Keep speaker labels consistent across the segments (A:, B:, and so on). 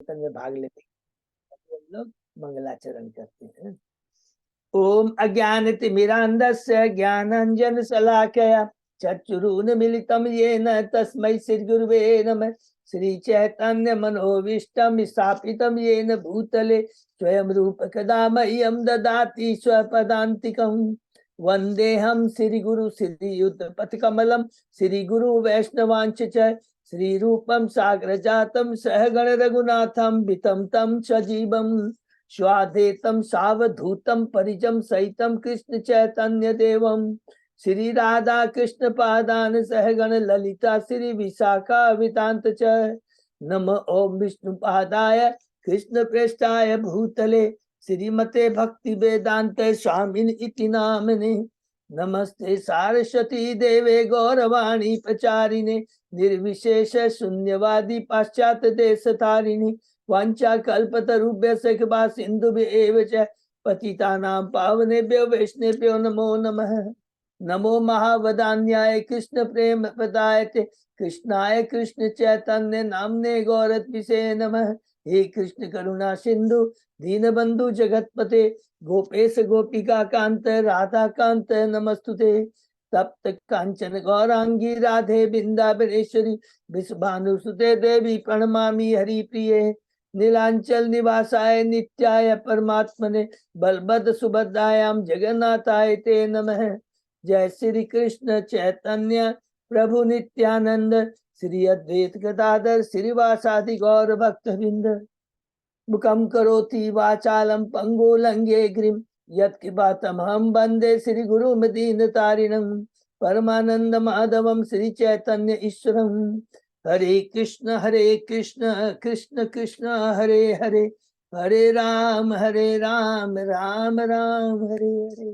A: में भाग लेते हैं, हम लोग मंगलाचरण करते हैं। ओम अज्ञानतिमिरान्धस्य ज्ञानाञ्जन शलाकया चक्षुरुन्मीलितं येन तस्मै श्रीगुरुवे नमः। श्री चैतन्य मनोभीष्टं स्थापितं येन भूतले स्वयं रूप कदा मह्यं ददाति स्वपदान्तिकं। वन्देऽहं श्रीगुरु श्रीयुतपथकमलं श्रीगुरु वैष्णवांश्च श्री रूपम सागर जातम सहगण रघुनाथम वितम तम सजीवम स्वाधेतम सावधूतम परिजम सहितम कृष्ण चैतन्य देवम श्री राधा कृष्ण पादान सहगण ललिता श्री विशाखा वितांत च। नम ओम विष्णु पादाय कृष्ण प्रेष्ठाय भूतले श्रीमते भक्ति वेदांत स्वामिन इति नामने। नमस्ते सारस्वती देवे गौरवाणी प्रचारिणे निर्विशेष शून्यवादी पाश्चात्य देश तारिणी वांछा कल्पतरुभ्यश्च कृपा सिन्धुभ्येव च पतितानां पावनेभ्यो वैष्णवेभ्यो नमो नमः। नमो महावदान्याय कृष्ण प्रेम प्रदायते कृष्णाय कृष्ण चैतन्य नामने गौरत्विषे नमः। हे कृष्ण करुणा सिंधु दीनबंधु जगतपते गोपेश गोपिका कांत राधा कांत नमस्तुते। तप्त कांचन गौरांगी राधे बिंदाबनेश्वरी विश्वभानुसुते देवी प्रणमामि हरिप्रिये। नीलांचल निवासाय नित्याय परमात्मने बलभद्र सुभद्रायां जगन्नाथाय ते नमः। जय श्री कृष्ण चैतन्य प्रभु नित्यानंद श्री अद्वैत गदाधर श्रीवासादि गौर भक्तवृंद। मुखम करोति वाचालम पंगो लंघे गिरिम यत्कृपातमहं वंदे श्री गुरुं दीनतारिणं परमानंद माधवम श्री चैतन्य ईश्वरम। हरे कृष्ण कृष्ण कृष्ण हरे हरे हरे राम राम राम हरे हरे।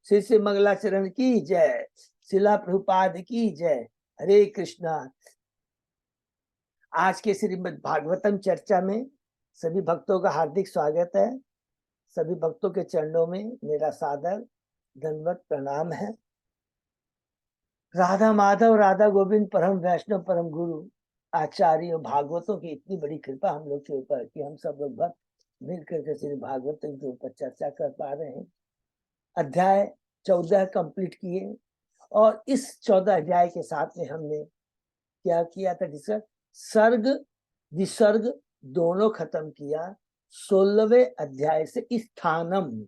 A: श्री श्री मंगलाचरण की जय, शिला प्रभुपाद की जय। हरे कृष्णा। आज के श्रीमद् भागवतम चर्चा में सभी भक्तों का हार्दिक स्वागत है। सभी भक्तों के चरणों में मेरा सादर दंडवत प्रणाम है। राधा माधव राधा गोविंद परम वैष्णव परम गुरु आचार्य भागवतों की इतनी बड़ी कृपा हम लोग के ऊपर कि हम सब लोग भक्त मिलकर के श्री भागवतम के ऊपर चर्चा कर पा रहे हैं। अध्याय 14 कंप्लीट किए और इस 14 अध्याय के साथ में हमने क्या किया था डिस्कस, सर्ग विसर्ग दोनों खत्म किया। 16वें अध्याय से स्थानम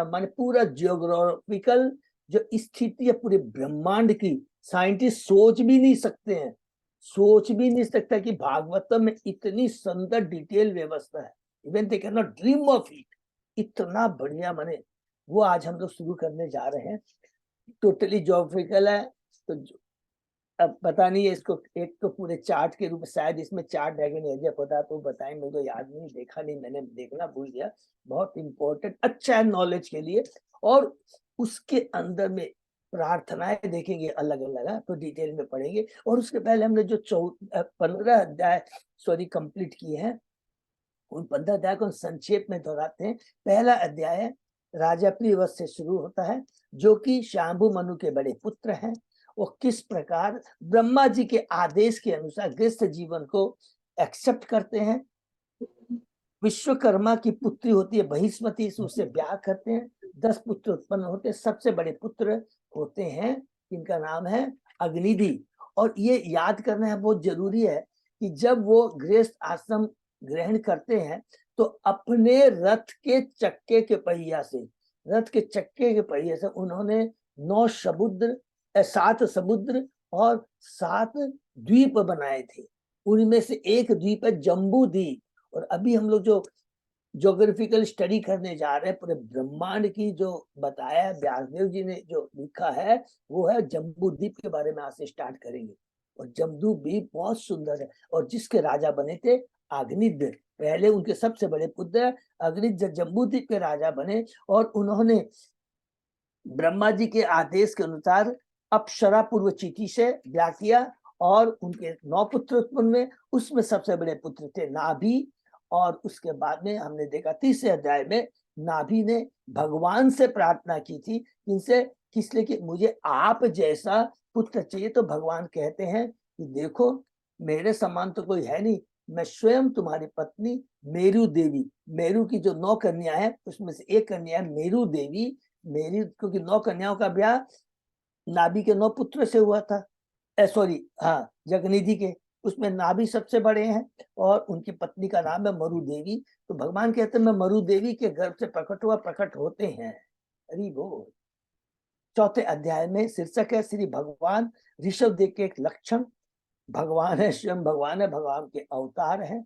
A: माने पूरा जियोग्राफिकल जो स्थिति है पूरे ब्रह्मांड की, साइंटिस्ट सोच भी नहीं सकता कि भागवतम में इतनी सुंदर डिटेल व्यवस्था है। Even they can not dream of it. इतना बढ़िया माने वो आज हम लोग शुरू करने जा रहे हैं। टोटली जियोग्राफिकल है। तो अब पता नहीं है इसको एक तो पूरे चार्ट के रूप में, शायद इसमें चार्ट ड्रैगन एरिया होता तो बताएं, मुझे तो याद नहीं, देखा नहीं, मैंने देखना भूल गया। बहुत इंपॉर्टेंट अच्छा है नॉलेज के लिए। और उसके अंदर में प्रार्थनाएं देखेंगे अलग अलग, तो डिटेल में पढ़ेंगे। और उसके पहले हमने जो 15 अध्याय कंप्लीट किए हैं, उन 15 अध्याय को संक्षेप में दोहराते हैं। पहला अध्याय राजा प्रियव्रत से शुरू होता है, जो कि शांभु मनु के बड़े पुत्र हैं। वो किस प्रकार ब्रह्मा जी के आदेश के अनुसार गृहस्थ जीवन को एक्सेप्ट करते हैं। विश्वकर्मा की पुत्री होती है बहिष्मती, उससे ब्याह करते हैं। 10 पुत्र उत्पन्न होते हैं। सबसे बड़े पुत्र होते हैं जिनका नाम है अग्निधि। और ये याद करना है बहुत जरूरी है कि जब वो गृहस्थ आश्रम ग्रहण करते हैं तो अपने रथ के चक्के के पहिया से उन्होंने 7 समुद्र और 7 द्वीप बनाए थे। उनमें से एक द्वीप है जम्बू द्वीप। और अभी हम लोग जो ज्योग्राफिकल स्टडी करने जा रहे हैं, पूरे ब्रह्मांड की जो बताया है व्यासदेव जी ने जो लिखा है, वो है जम्बू द्वीप के बारे में आज से स्टार्ट करेंगे। और जम्बू द्वीप बहुत सुंदर है और जिसके राजा बने थे अग्निध्र। पहले उनके सबसे बड़े पुत्र अग्निध्र जम्बू द्वीप के राजा बने और उन्होंने ब्रह्मा जी के आदेश के अनुसार अप्सरा पूर्व चीटी से ब्याह किया और उनके 9 पुत्र उत्पन्न हुए। उसमें सबसे बड़े पुत्र थे नाभि। और उसके बाद में हमने देखा तीसरे अध्याय में नाभि ने भगवान से प्रार्थना की थी, इनसे किसलिए कि मुझे आप जैसा पुत्र चाहिए। तो भगवान कहते हैं कि देखो मेरे समान तो कोई है नहीं, मैं स्वयं तुम्हारी पत्नी मेरु देवी, मेरु की जो 9 कन्या है उसमें से एक कन्या है मेरु देवी। मेरु, क्योंकि 9 कन्याओं का ब्याह नाभि के 9 पुत्र से हुआ था, सॉरी हाँ, जगनिधि के, उसमें नाभि सबसे बड़े हैं और उनकी पत्नी का नाम है मरु देवी। तो भगवान कहते हैं मैं मरु देवी के गर्भ से प्रकट हुआ, प्रकट होते हैं। हरि बोल। चौथे अध्याय में शीर्षक है श्री भगवान ऋषभ देव के एक लक्षण। भगवान है, स्वयं भगवान है, भगवान के अवतार है।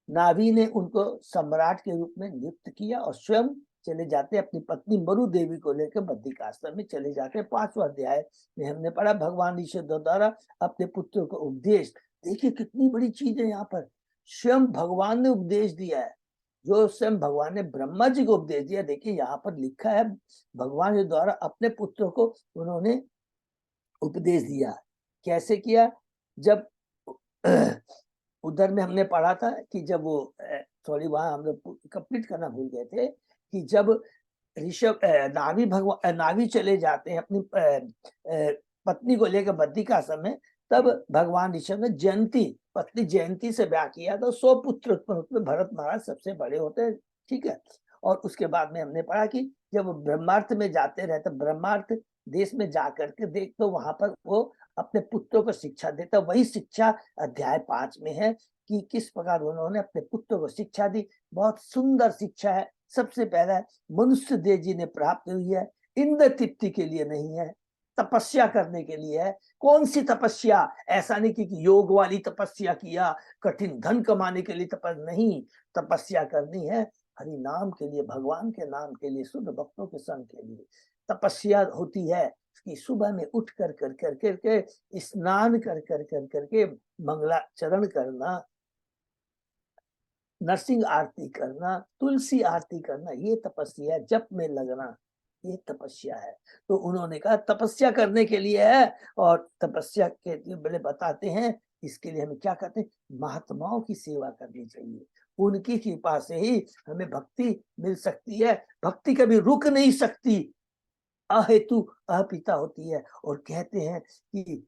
A: नाभि ने उनको सम्राट के रूप में नियुक्त किया और स्वयं चले जाते अपनी पत्नी मरु देवी को लेकर बद्रिकाश्रम में चले जाते। 5वां अध्याय में हमने पढ़ा भगवान ऋषभ द्वारा अपने पुत्र को उपदेश। देखिए कितनी बड़ी चीज है यहाँ पर, स्वयं भगवान ने उपदेश दिया है, जो स्वयं भगवान ने ब्रह्मा जी को उपदेश दिया। देखिए यहाँ पर लिखा है भगवान के द्वारा अपने पुत्र को उन्होंने उपदेश दिया। कैसे किया? जब उधर में हमने पढ़ा था कि जब वो सॉरी वहां हम लोग कंप्लीट करना भूल गए थे कि जब ऋषभ नाभि चले जाते हैं अपनी पत्नी को लेकर बद्रिकाश्रम में, तब भगवान ऋषभ ने जयंती पत्नी जयंती से ब्याह किया तो 100 पुत्र उत्पन्न हुए। भरत महाराज सबसे बड़े होते हैं, ठीक है। और उसके बाद में हमने पढ़ा कि जब वो ब्रह्मार्थ में जाते रहते, ब्रह्मार्थ देश में जाकर के देख तो वहां पर वो अपने पुत्रों को शिक्षा देता। वही शिक्षा अध्याय 5 में है कि किस प्रकार उन्होंने अपने पुत्रों को शिक्षा दी। बहुत सुंदर शिक्षा है। सबसे पहला मनुष्य देह जी ने प्राप्त हुई है, इंद्र तृप्ति के लिए नहीं है, तपस्या करने के लिए है। कौन सी तपस्या? ऐसा नहीं कि योग वाली तपस्या किया, कठिन धन कमाने के लिए तपस्या नहीं, तपस्या करनी है हरि नाम के लिए, भगवान के नाम के लिए, शुद्ध भक्तों के संग के लिए। तपस्या होती है कि सुबह में उठ कर के स्नान कर के मंगलाचरण करना, नरसिंह आरती करना, तुलसी आरती करना, ये तपस्या है। जप में लगना, ये तपस्या है। तो उन्होंने कहा तपस्या करने के लिए है, और तपस्या के बड़े बताते हैं इसके लिए हमें क्या करते हैं, महात्माओं की सेवा करनी चाहिए। उनकी कृपा से ही हमें भक्ति मिल सकती है। भक्ति कभी रुक नहीं सकती, अहेतु अपिता होती है। और कहते हैं कि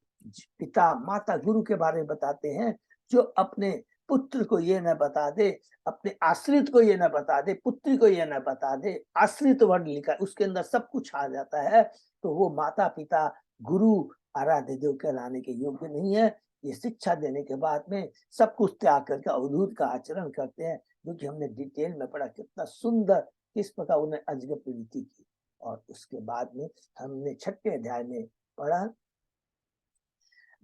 A: पिता माता गुरु के बारे में बताते हैं, जो अपने पुत्र को ये न बता दे, अपने आश्रित को ये न बता दे, पुत्री को ये न बता दे, आश्रित वर्ड लिखा है उसके अंदर सब कुछ आ जाता है, तो वो माता पिता गुरु आराध्य देव कहलाने के योग्य नहीं है। ये शिक्षा देने के बाद में सब कुछ त्याग करके अवधूत का आचरण करते हैं, जो कि हमने डिटेल में पढ़ा कितना सुंदर, किस प्रकार उन्हें अजगर प्रीति की। और उसके बाद में हमने 6वें अध्याय में पढ़ा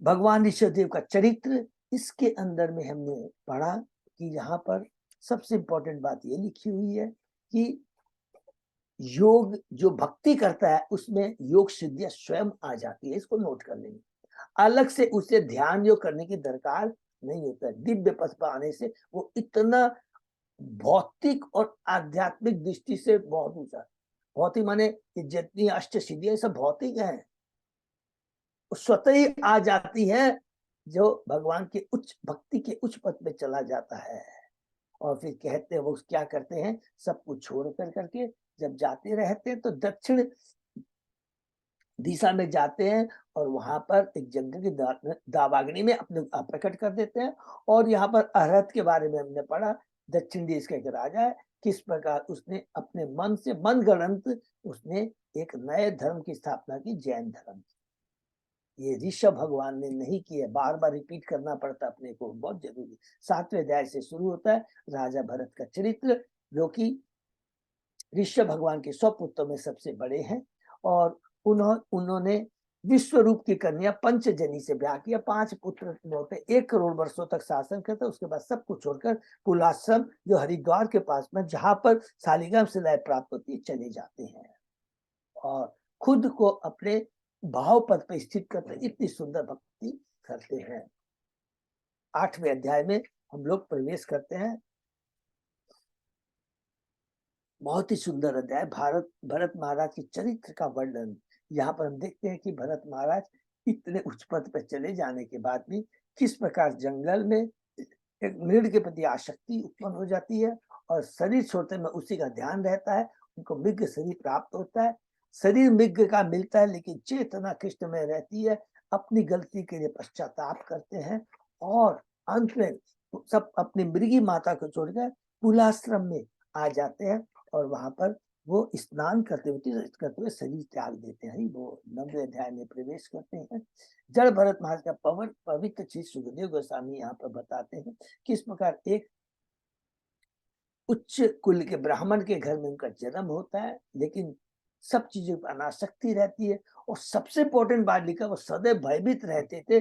A: भगवान ऋषभ देव का चरित्र। इसके अंदर में हमने पढ़ा कि यहाँ पर सबसे इंपॉर्टेंट बात ये लिखी हुई है कि योग जो भक्ति करता है उसमें योग सिद्धियां स्वयं आ जाती है। इसको नोट कर लेंगे, अलग से उसे ध्यान योग करने की दरकार नहीं होता है। दिव्य पथ पर आने से वो इतना भौतिक और आध्यात्मिक दृष्टि से बहुत ऊंचा, भौतिक माने कि जितनी अष्ट सिद्धियां सब भौतिक है, स्वतः ही आ जाती है जो भगवान के उच्च भक्ति के उच्च पद पे चला जाता है। और फिर कहते हैं वो क्या करते हैं, सब कुछ छोड़ कर करके जब जाते रहते हैं तो दक्षिण दिशा में जाते हैं और वहां पर एक जंगल की दावाग्नि में अपने प्रकट कर देते हैं। और यहाँ पर अरहत के बारे में हमने पढ़ा, दक्षिण देश का एक राजा है, किस प्रकार उसने अपने मन से मन गढ़ंत उसने एक नए धर्म की स्थापना की, जैन धर्म। ये ऋषभ भगवान ने नहीं किया, बार बार रिपीट करना पड़ता अपने को, बहुत जरूरी। 7वें अध्याय से शुरू होता है राजा भरत का चरित्र, जो कि ऋषभ भगवान के 100 पुत्रों में सबसे बड़े हैं। और उन्होंने विश्व रूप की कन्या पंचजनी से ब्याह किया। 5 पुत्र होते, 1 करोड़ वर्षों तक शासन करते। उसके बाद सब कुछ छोड़कर कुलाश्रम जो हरिद्वार के पास में, जहां पर शालिग्राम शिलाएं प्राप्त होती है, चले जाते हैं और खुद को अपने भाव पद पर स्थित करते, इतनी सुंदर भक्ति करते हैं। 8वें अध्याय में हम लोग प्रवेश करते हैं। बहुत ही सुंदर अध्याय, भरत महाराज के चरित्र का वर्णन। यहाँ पर हम देखते हैं कि भरत महाराज इतने उच्च पद पर चले जाने के बाद भी किस प्रकार जंगल में एक मृग के प्रति आसक्ति उत्पन्न हो जाती है और शरीर छोड़ते में उसी का ध्यान रहता है। उनको मृग शरीर प्राप्त होता है, शरीर मृग का मिलता है, लेकिन चेतना कृष्ण में रहती है। अपनी गलती के लिए पश्चाताप करते हैं और अंत में सब अपनी मृगी माता को छोड़कर कुलाश्रम में आ जाते हैं और वहां पर वो स्नान करते हुए शरीर त्याग देते हैं। वो 9वें अध्याय में प्रवेश करते हैं। जड़ भरत महाराज का पवित्र श्री सुखदेव गोस्वामी यहाँ पर बताते हैं किस प्रकार एक उच्च कुल के ब्राह्मण के घर में उनका जन्म होता है, लेकिन सब चीजों पर अनासक्ति रहती है। और सबसे इंपॉर्टेंट बात लिखा, वो सदैव भयभीत रहते थे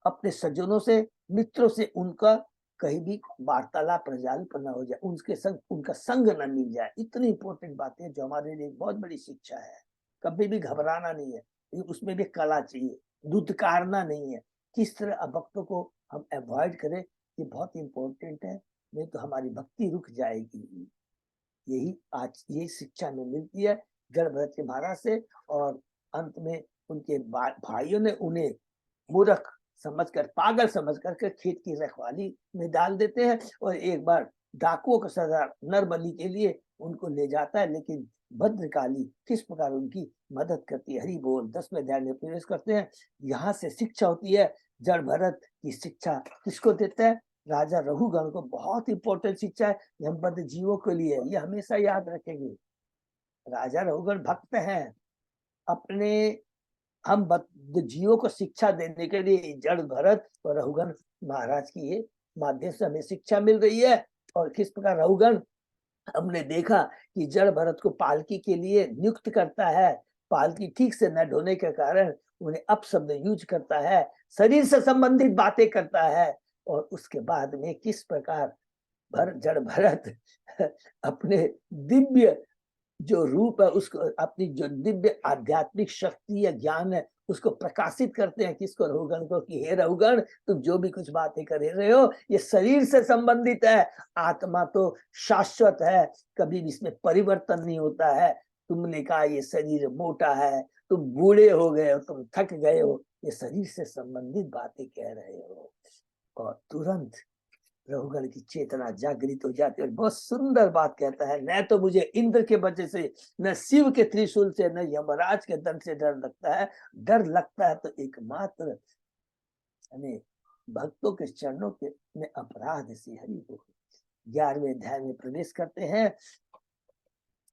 A: अपने सज्जनों से, मित्रों से उनका कहीं भी वार्तालाप प्रज्वलित न हो जाए, उनके संग उनका संग न मिल जाए। इतनी इंपॉर्टेंट बातें जो हमारे लिए बहुत बड़ी शिक्षा है। कभी भी घबराना नहीं है, उसमें भी कला चाहिए, दुत्कारना नहीं है। किस तरह अभक्तों को हम अवॉइड करें, ये बहुत इंपॉर्टेंट है, नहीं तो हमारी भक्ति रुक जाएगी। यही आज यही शिक्षा में मिलती है जड़ भरत के महाराज से। और अंत में उनके भाइयों ने उन्हें मूर्ख समझकर, पागल समझकर के खेत की रखवाली में डाल देते हैं। और एक बार डाकुओं का सरदार नरबली के लिए उनको ले जाता है, लेकिन भद्रकाली किस प्रकार उनकी मदद करती है। हरि बोल। 10वें अध्याय में प्रवेश करते हैं। यहाँ से शिक्षा होती है, जड़ भरत की शिक्षा किसको देता है? राजा रघुगण को। बहुत इंपॉर्टेंट शिक्षा है, हम बद्ध जीवों के लिए, ये हमेशा याद रखेंगे। राजा रघुगण भक्त हैं, अपने हम बद्ध जीवों को शिक्षा देने के लिए जड़ भरत और रघुगण महाराज की ये माध्यम से हमें शिक्षा मिल रही है। और किस प्रकार रघुगण, हमने देखा कि जड़ भरत को पालकी के लिए नियुक्त करता है, पालकी ठीक से न ढोने के कारण उन्हें अपशब्द यूज करता है, शरीर से संबंधित बातें करता है। और उसके बाद में किस प्रकार जड़ भरत अपने दिव्य जो रूप है, उसको अपनी जो दिव्य आध्यात्मिक शक्ति या ज्ञान है उसको प्रकाशित करते हैं। किसको? रघुगण को, कि हे रघुगण, तुम जो भी कुछ बातें कर रहे हो ये शरीर से संबंधित है, आत्मा तो शाश्वत है, कभी भी इसमें परिवर्तन नहीं होता है। तुमने कहा ये शरीर मोटा है, तुम बूढ़े हो गए हो, तुम थक गए हो, ये शरीर से संबंधित बातें कह रहे हो। और तुरंत रघुगण की चेतना जागृत हो जाती है और बहुत सुंदर बात कहता है, न तो मुझे इंद्र के वजह से, न शिव के त्रिशूल से, न यमराज के दंड से डर लगता है। डर लगता है तो एकमात्र हमें भक्तों के चरणों के में अपराध से। हरि बोल। 11वें अध्याय में प्रवेश करते हैं।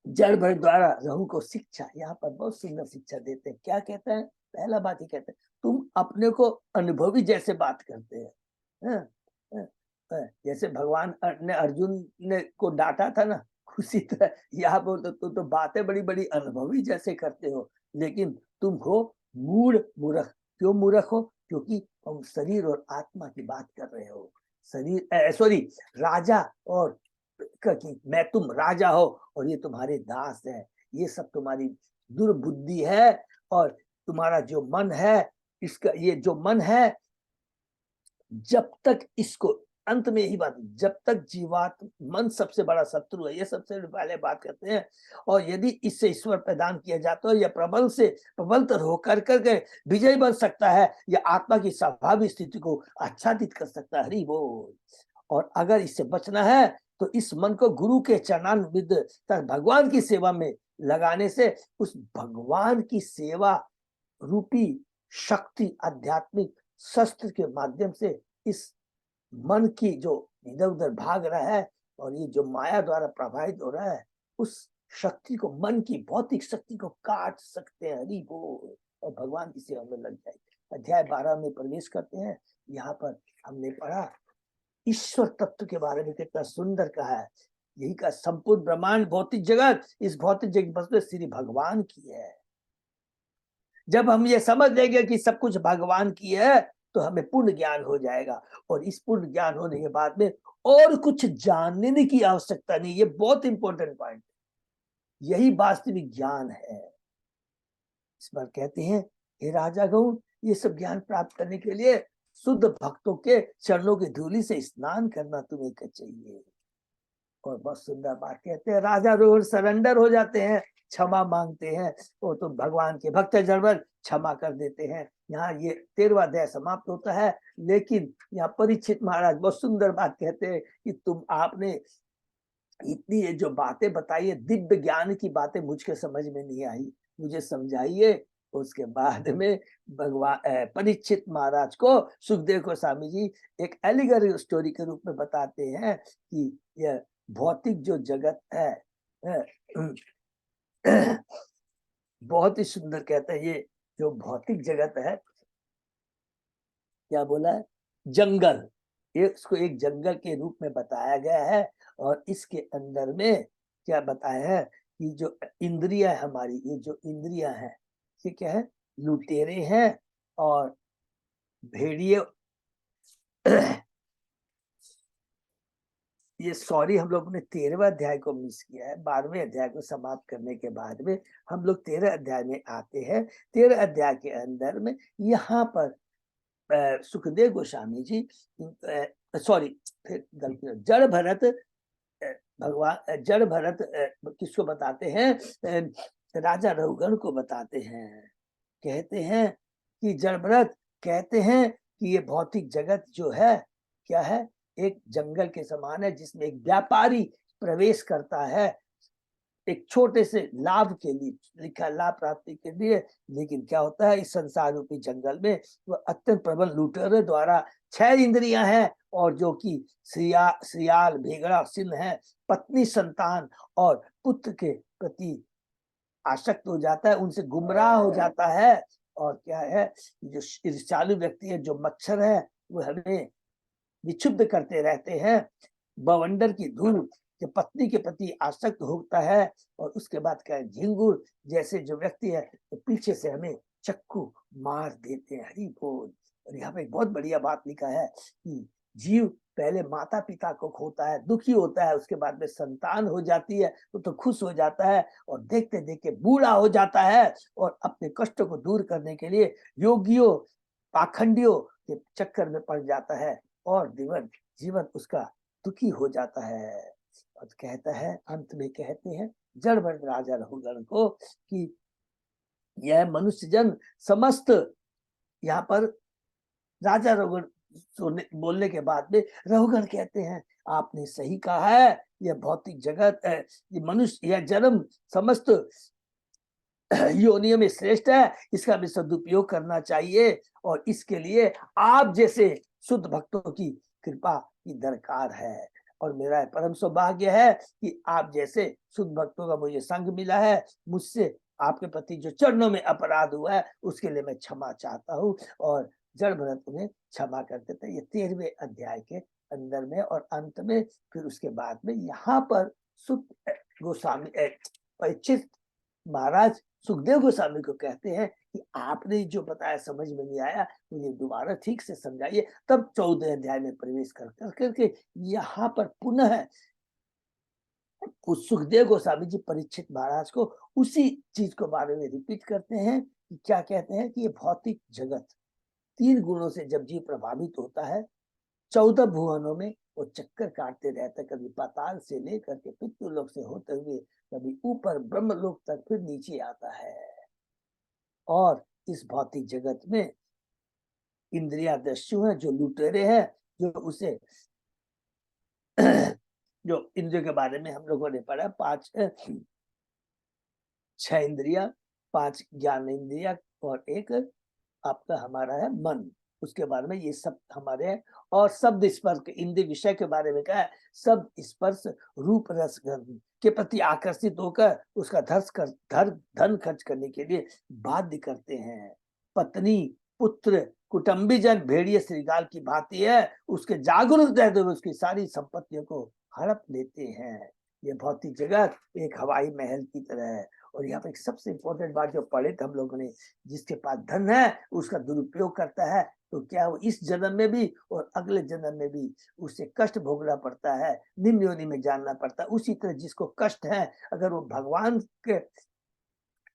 A: जड़ भरत द्वारा रघु को शिक्षा, यहाँ पर बहुत सुंदर शिक्षा देते हैं। क्या कहते हैं? पहला बात ही कहते हैं, तुम अपने को अनुभवी जैसे बात करते हैं। जैसे भगवान ने अर्जुन ने को डांटा था ना, उसी तरह यहाँ पर तो बातें बड़ी बड़ी अनुभवी जैसे करते हो, लेकिन तुम हो मूर्ख। क्यों मूर्ख हो? क्योंकि तुम शरीर और आत्मा की बात कर रहे हो। राजा और मैं, तुम राजा हो और ये तुम्हारे दास है। ये सब तुम्हारी दुर्बुद्धि है। और तुम्हारा जो मन है, इसका ये जो मन है, जब तक इसको, अंत में यही बात, जब तक मन सबसे बड़ा शत्रु है, ये सबसे पहले बात करते हैं। और यदि इससे ईश्वर प्रदान किया जाता है, या प्रबलतर होकर करके विजय बन सकता है, या आत्मा की स्वाभाविक स्थिति को आच्छादित कर सकता है। हरि बोल। और अगर इससे बचना है तो इस मन को गुरु के चरणान्वित भगवान की सेवा में लगाने से, उस भगवान की सेवा रूपी शक्ति, आध्यात्मिक शस्त्र के माध्यम से इस मन की जो इधर उधर भाग रहा है और ये जो माया द्वारा प्रभावित हो रहा है, उस शक्ति को, मन की भौतिक शक्ति को काट सकते हैं। हरि बोल। और भगवान की सेवा में लग जाए। अध्याय 12 में प्रवेश करते हैं। यहाँ पर हमने पढ़ा ईश्वर तत्व के बारे में, कितना सुंदर कहा है। यही का संपूर्ण ब्रह्मांड, भौतिक जगत, इस भौतिक जगत में श्री भगवान की है। जब हम ये समझ लेंगे कि सब कुछ भगवान की है, तो हमें पूर्ण ज्ञान हो जाएगा। और इस पूर्ण ज्ञान होने के बाद में और कुछ जानने की आवश्यकता नहीं। ये बहुत इंपॉर्टेंट पॉइंट, यही वास्तविक ज्ञान है। इस बार कहते हैं, हे राजा गौ, ये सब ज्ञान प्राप्त करने के लिए शुद्ध भक्तों के चरणों की धूलि से स्नान करना तुम्हें चाहिए। और बहुत सुंदर बात कहते हैं, राजा रोज सरेंडर हो जाते हैं, क्षमा मांगते हैं, वो तो भगवान के भक्त जड़वर क्षमा कर देते हैं। यहाँ ये 13वां अध्याय समाप्त होता है। लेकिन यहाँ परीक्षित महाराज बहुत सुंदर बात कहते हैं कि आपने इतनी ये जो बातें बताई है, दिव्य ज्ञान की बातें मुझको समझ में नहीं आई, मुझे समझाइए। उसके बाद में भगवान परीक्षित महाराज को सुखदेव गोस्वामी जी एक एलिगरी स्टोरी के रूप में बताते हैं कि यह भौतिक जो जगत है बहुत ही सुंदर कहते हैं, ये जो भौतिक जगत है, क्या बोला है, जंगल, ये उसको एक जंगल के रूप में बताया गया है। और इसके अंदर में क्या बताया है कि जो इंद्रियां हमारी, ये जो इंद्रियां हैं, ये क्या है, लुटेरे हैं और भेड़िए ये सॉरी, हम लोग ने 13वें अध्याय को मिस किया है। 12वें अध्याय को समाप्त करने के बाद में हम लोग 13 अध्याय में आते हैं। 13 अध्याय के अंदर में यहाँ पर सुखदेव गोस्वामी जी, सॉरी फिर गलती, जड़ भरत भगवान जड़ भरत किसको बताते हैं, राजा रघुगण को बताते हैं। कहते हैं कि जड़ भरत कहते हैं कि ये भौतिक जगत जो है क्या है, एक जंगल के समान है जिसमें एक व्यापारी प्रवेश करता है एक छोटे से लाभ के लिए, लिखा लाभ प्राप्ति के लिए। लेकिन क्या होता है, इस संसार रूपी जंगल में वह अत्यंत प्रबल लुटेरे द्वारा 6 इंद्रियां हैं, और जो कि सियाल भेगड़ा सिंह है, पत्नी संतान और पुत्र के प्रति आसक्त हो जाता है, उनसे गुमराह हो जाता है। और क्या है, जो ईर्ष्यालु व्यक्ति है, जो मच्छर है, वो हमें विक्षुब्ध करते रहते हैं। बवंडर की धूल जो पत्नी के प्रति आसक्त होता है, और उसके बाद क्या है, झिंगुर जैसे जो व्यक्ति है, तो पीछे से हमें चक्कू मार देते हैं। हरि बोल। और यहाँ पे एक बहुत बढ़िया बात लिखा है कि जीव पहले माता पिता को खोता है, दुखी होता है, उसके बाद में संतान हो जाती है तो खुश हो जाता है, और देखते देखते बूढ़ा हो जाता है, और अपने कष्टों को दूर करने के लिए योगियों पाखंडियों के चक्कर में पड़ जाता है, और जीवन उसका दुखी हो जाता है। और कहता है, अंत में कहते हैं जड़ भरत राजा रघुगण को कि यह मनुष्य जन समस्त, यहाँ पर राजा रघुगण बोलने के बाद में रघुगण कहते हैं आपने सही कहा है, यह भौतिक जगत है, ये मनुष्य, यह जन्म समस्त योनियों में श्रेष्ठ है, इसका भी सदुपयोग करना चाहिए, और इसके लिए आप जैसे शुद्ध भक्तों की कृपा की दरकार है। और मेरा परम सौभाग्य है कि आप जैसे शुद्ध भक्तों का मुझे संग मिला है। मुझसे आपके प्रति जो चरणों में अपराध हुआ है उसके लिए मैं क्षमा चाहता हूँ, और जड़ भरत उन्हें क्षमा कर देते हैं। ये 13वें अध्याय के अंदर में, और अंत में फिर उसके बाद में यहाँ पर सुख गोस्वामी परीक्षित महाराज सुखदेव गोस्वामी को कहते हैं कि आपने जो बताया समझ में नहीं आया, मुझे दोबारा ठीक से समझाइए। तब 14 अध्याय में प्रवेश कर करके यहाँ पर पुनः सुखदेव गोस्वामी जी परीक्षित महाराज को उसी चीज को बारे में रिपीट करते हैं कि क्या कहते हैं कि ये भौतिक जगत 3 गुणों से जब जीव प्रभावित होता है, 14 भुवनों में वो चक्कर काटते रहता है, कभी पाताल से लेकर के पितृलोक से होते हुए कभी ऊपर ब्रह्मलोक तक, फिर नीचे आता है। और इस भौतिक जगत में इंद्रिया दस्यु हैं, जो लुटेरे हैं, जो उसे जो इंद्रियों के बारे में हम लोगों ने पढ़ा, 6 इंद्रिया, 5 ज्ञान इंद्रिया, और एक आपका हमारा है मन। उसके बारे में ये सब हमारे हैं। और शब्द स्पर्श इंद्रिय विषय के बारे में क्या है, शब्द स्पर्श रूप रस गंध के प्रति आकर्षित होकर उसका धन खर्च करने के लिए बाध्य करते हैं। पत्नी पुत्र कुटुंबीजन भेड़िए श्रीगाल की भांति है, उसके जागरूक रहते हुए उसकी सारी संपत्तियों को हड़प लेते हैं। ये भौतिक जगत एक हवाई महल की तरह है। और यहाँ पे एक सबसे इंपॉर्टेंट बात जो पढ़े थे हम लोगों ने, जिसके पास धन है उसका दुरुपयोग करता है तो क्या वो इस जन्म में भी और अगले जन्म में भी उसे कष्ट भोगना पड़ता है, निम्न योनि में जानना पड़ता है। उसी तरह जिसको कष्ट है, अगर वो भगवान के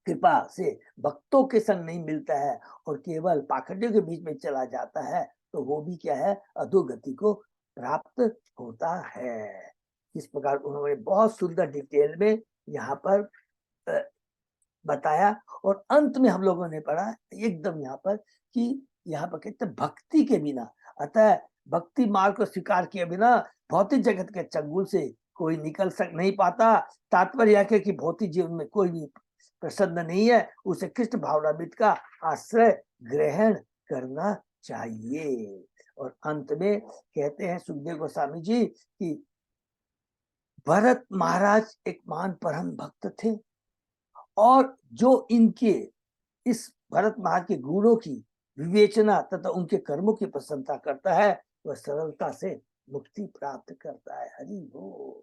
A: कृपा से भक्तों के संग नहीं मिलता है और केवल पाखंडियों के बीच में चला जाता है, तो वो भी क्या है, अधोगति को प्राप्त होता है। इस प्रकार उन्होंने बहुत सुंदर डिटेल में यहाँ पर बताया। और अंत में हम लोगों ने पढ़ा एकदम यहाँ पर कि यहाँ पर कहते भक्ति के बिना, अतः भक्ति मार्ग को स्वीकार किए बिना भौतिक जगत के चंगुल से कोई निकल नहीं पाता। तात्पर्य यह कि भौतिक जीवन में कोई भी प्रसन्न नहीं है उसे कृष्ण भावनामृत का आश्रय ग्रहण करना चाहिए। और अंत में कहते हैं सुखदेव गोस्वामी जी कि भरत महाराज एक महान परम भक्त थे और जो इनके इस भरत महाराज के गुणों की विवेचना तथा उनके कर्मों की प्रशंसा करता है वह सरलता से मुक्ति प्राप्त करता है। हरि बोल।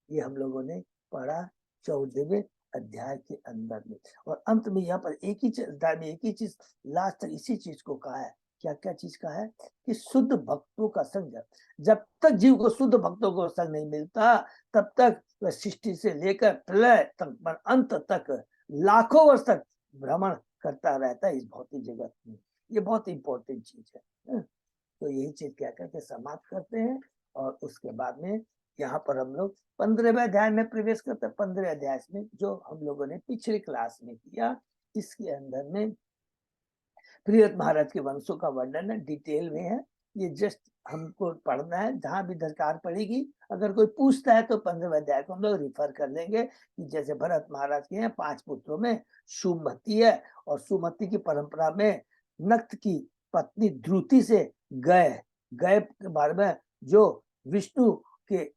A: ये हम लोगों ने पढ़ा 14वें अध्याय के अंदर में। और अंत में यहाँ पर एक ही अध्याय में एक ही चीज लास्ट तक इसी चीज को कहा है। क्या क्या चीज कहा है कि शुद्ध भक्तों का संग, जब तक जीव को शुद्ध भक्तों को संग नहीं मिलता तब तक वह सृष्टि से लेकर प्रलय तक अंत तक लाखों वर्ष तक भ्रमण करता रहता है इस भौतिक जगत में। ये बहुत इंपॉर्टेंट चीज है। तो यही चीज क्या करके समाप्त करते हैं और उसके बाद में यहाँ पर हम लोग 15वें अध्याय में प्रवेश करते हैं। 15वें अध्याय में जो हम लोगों ने पिछली क्लास में किया इसके अंदर में प्रियत महाराज के वंशों का वर्णन है, डिटेल में है। ये जस्ट हमको पढ़ना है, जहां भी दरकार पड़ेगी अगर कोई पूछता है तो 15वें अध्याय को हम लोग रिफर कर लेंगे कि जैसे भरत महाराज के हैं 5 पुत्रों में सुमति है और सुमति की परंपरा में नक्त की पत्नी ध्रुति से गए के बारे में जो विष्णु के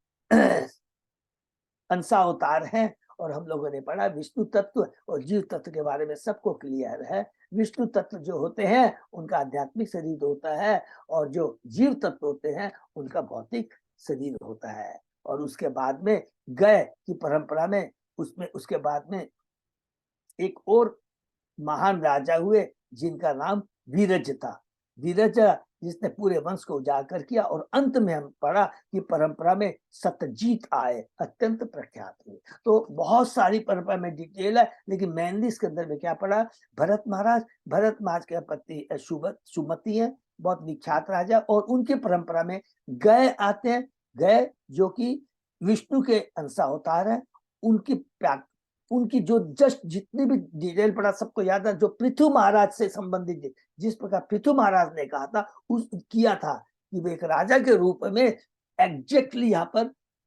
A: अंशावतार हैं। और हम लोगों ने पढ़ा विष्णु तत्व और जीव तत्व के बारे में सबको क्लियर है। विष्णु तत्व जो होते हैं उनका आध्यात्मिक शरीर होता है और जो जीव तत्व होते हैं उनका भौतिक शरीर होता है। और उसके बाद में गय की परंपरा में उसके बाद में एक और महान राजा हुए जिनका नाम वीरज था। वीरज जिसने पूरे वंश को उजागर किया। और अंत में हम पढ़ा कि परंपरा में सत्यजीत आए, अत्यंत प्रख्यात हुए। तो बहुत सारी परंपरा में डिटेल है लेकिन मेनली इसके अंदर में क्या पढ़ा, भरत महाराज के पति सुमति है, बहुत विख्यात राजा। और उनके परंपरा में गय आते हैं, गय जो कि विष्णु के अंशावतार है। उनकी जो जस्ट जितनी भी डिटेल पढ़ा सबको याद है। जो पृथु महाराज से संबंधित जिस प्रकार पृथु महाराज ने कहा था किया था कि वे एक राजा के रूप में एग्जैक्टली यहाँ पर